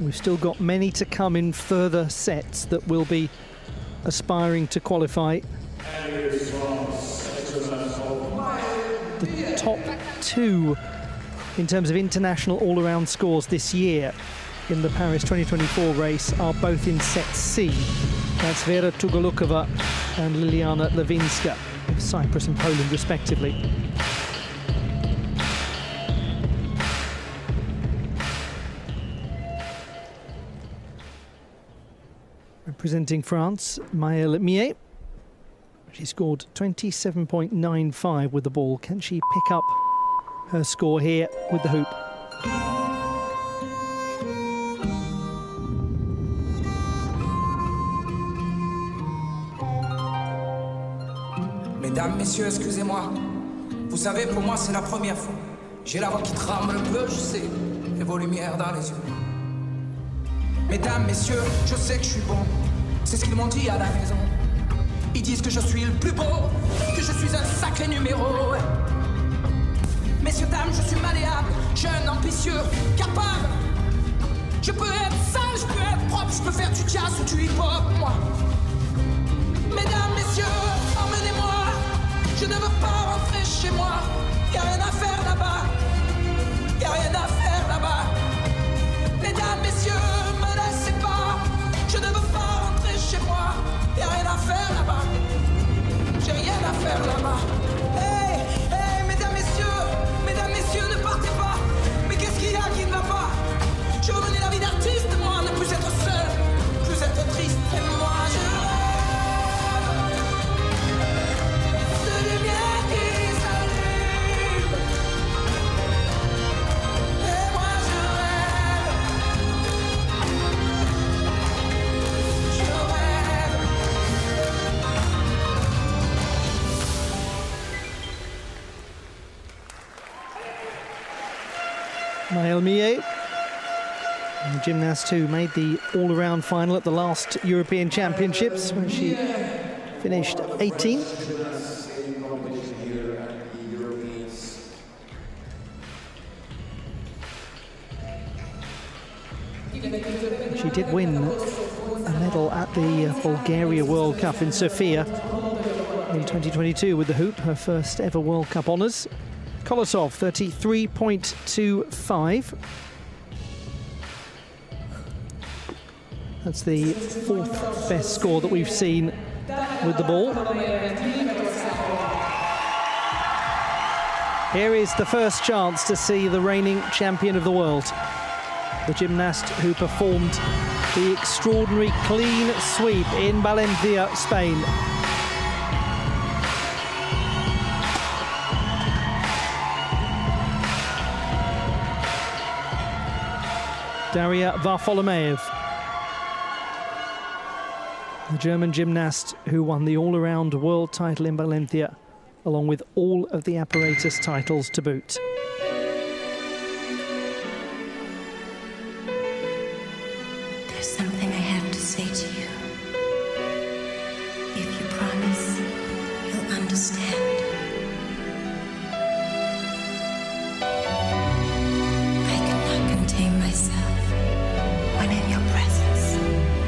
S1: We've still got many to come in further sets that will be aspiring to qualify. The top 2 in terms of international all-around scores this year in the Paris 2024 race are both in set C. That's Vera Tugalukova and Liliana Lewinska of Cyprus and Poland respectively. Representing France, Maëlle Millet. She scored 27.95 with the ball. Can she pick up her score here with the hoop?
S14: Mesdames, messieurs, excusez-moi. Vous savez, pour moi, c'est la première fois. J'ai la voix qui tremble un peu, je sais, et vos lumières dans les yeux. Mesdames, messieurs, je sais que je suis bon. C'est ce qu'ils m'ont dit à la maison. Ils disent que je suis le plus beau, que je suis un sacré numéro. Messieurs, dames, je suis malléable, jeune, ambitieux, capable. Je peux être sale, je peux être propre, je peux faire du jazz ou du hip-hop, moi. Mesdames, messieurs, emmenez-moi. Je ne veux pas rentrer chez moi. Y'a rien à faire là-bas. Y'a rien à faire là-bas. Mesdames, messieurs, me laissez pas. Je ne veux pas rentrer chez moi. Y'a rien à faire là-bas. J'ai rien à faire là-bas. Hey, hey, mesdames, messieurs, ne partez pas. Mais qu'est-ce qu'il y a qui ne va pas? Je veux mener la vie d'artiste, moi, ne plus être seul, plus être triste. Et moi, je rêve de lumière qui s'allume. Et moi, je
S1: Maëlle Millet, the gymnast who made the all-around final at the last European Championships when she finished 18th. She did win a medal at the Bulgaria World Cup in Sofia in 2022 with the hoop, her first ever World Cup honours. Kolosov, 33.25. That's the 4th best score that we've seen with the ball. Here is the first chance to see the reigning champion of the world, the gymnast who performed the extraordinary clean sweep in Valencia, Spain. Daria Varfolomeev, the German gymnast who won the all-around world title in Valencia, along with all of the apparatus titles to boot.
S3: There's something I have to say to you. If you promise, you'll understand. I cannot contain myself. When in your presence,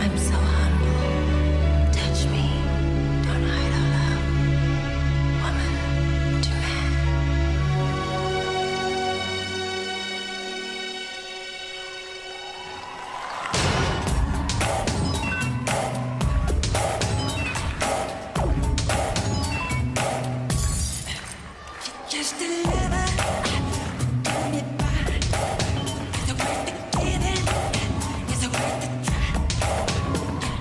S3: I'm so humble. Touch me, don't hide our love. Woman to man. Just deliver, give me back. Is it worth the giving? Is it worth the try?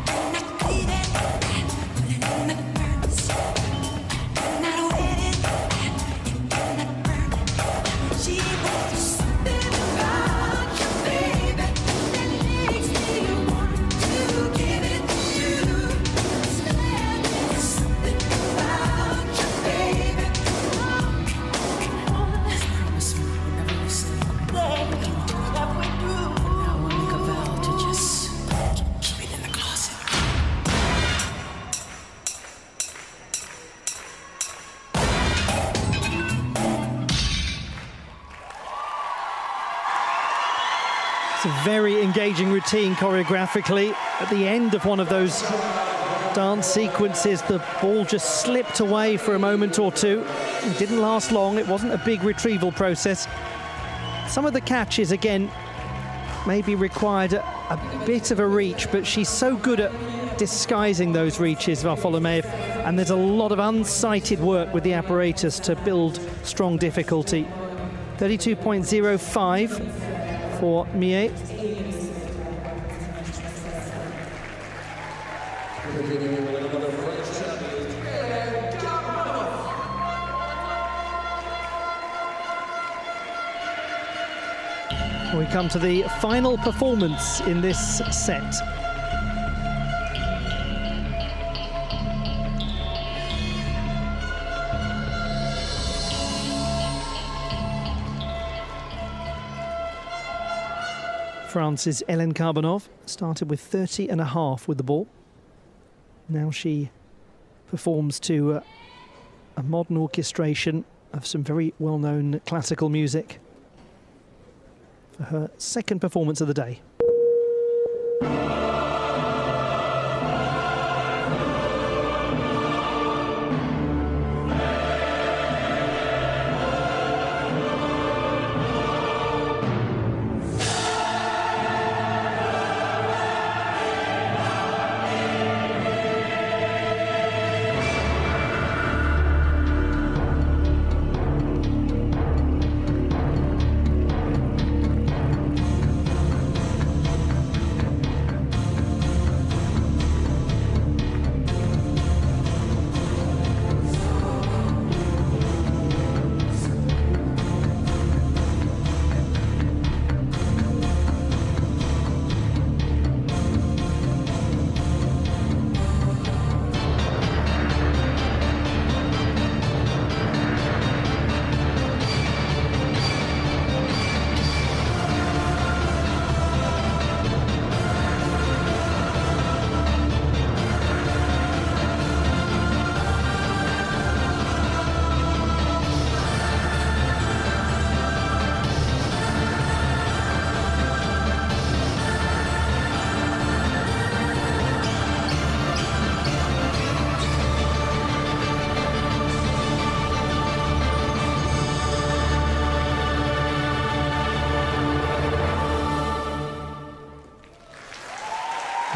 S3: I'm not bleeding, put it in the burns. I'm not waiting, you're not burning. She was something about you, baby, that makes me want to give it to you. There's something about you, baby.
S14: Promise me whenever you say,
S3: That we do.
S14: now we'll make a vow to just keep it in the closet.
S1: It's a very engaging routine choreographically. At the end of one of those dance sequences, the ball just slipped away for a moment or two. It didn't last long. It wasn't a big retrieval process. Some of the catches, again, maybe required a bit of a reach, but she's so good at disguising those reaches, Varfolomeev, and there's a lot of unsighted work with the apparatus to build strong difficulty. 32.05 for Millet. We come to the final performance in this set. France's Hélène Carbonov started with 30.5 with the ball. Now she performs to a modern orchestration of some very well-known classical music for her second performance of the day.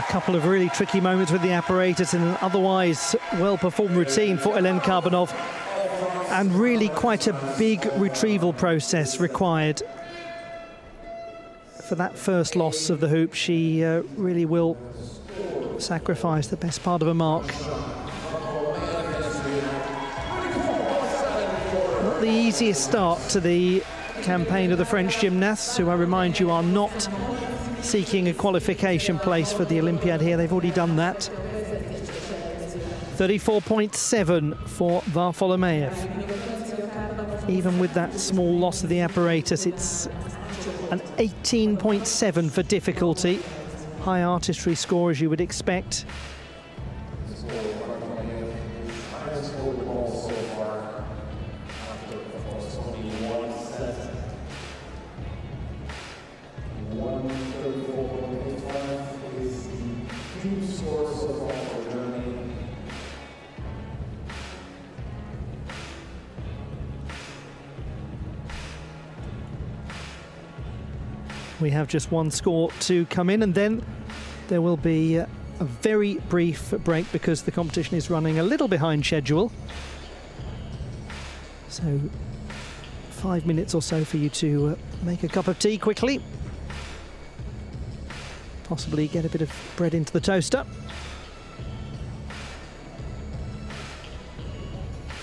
S1: Couple of really tricky moments with the apparatus in an otherwise well-performed routine for Hélène Carbonov, and really quite a big retrieval process required for that first loss of the hoop, she really will sacrifice the best part of a mark. Not the easiest start to the campaign of the French gymnasts, who I remind you are not seeking a qualification place for the Olympiad here. They've already done that. 34.7 for Varfolomeev. Even with that small loss of the apparatus, it's an 18.7 for difficulty. High artistry score, as you would expect. We have just one score to come in, and then there will be a very brief break because the competition is running a little behind schedule. So 5 minutes or so for you to make a cup of tea quickly. Possibly get a bit of bread into the toaster.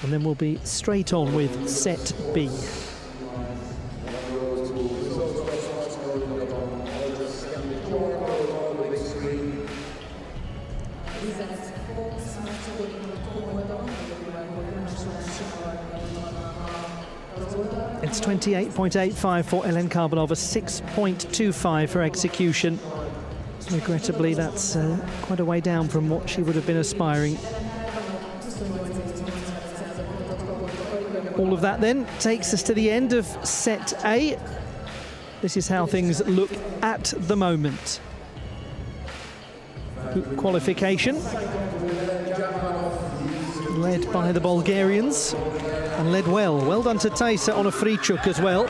S1: And then we'll be straight on with set B. It's 28.85 for Ellen Karbonova, 6.25 for execution. Regrettably, that's quite a way down from what she would have been aspiring. All of that then takes us to the end of set A. This is how things look at the moment. Qualification led by the Bulgarians, and led well. Well done to Taisa on a free chook as well.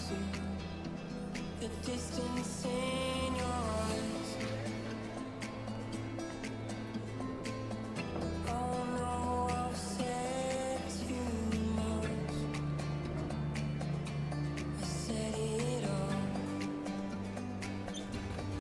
S15: to the distance in your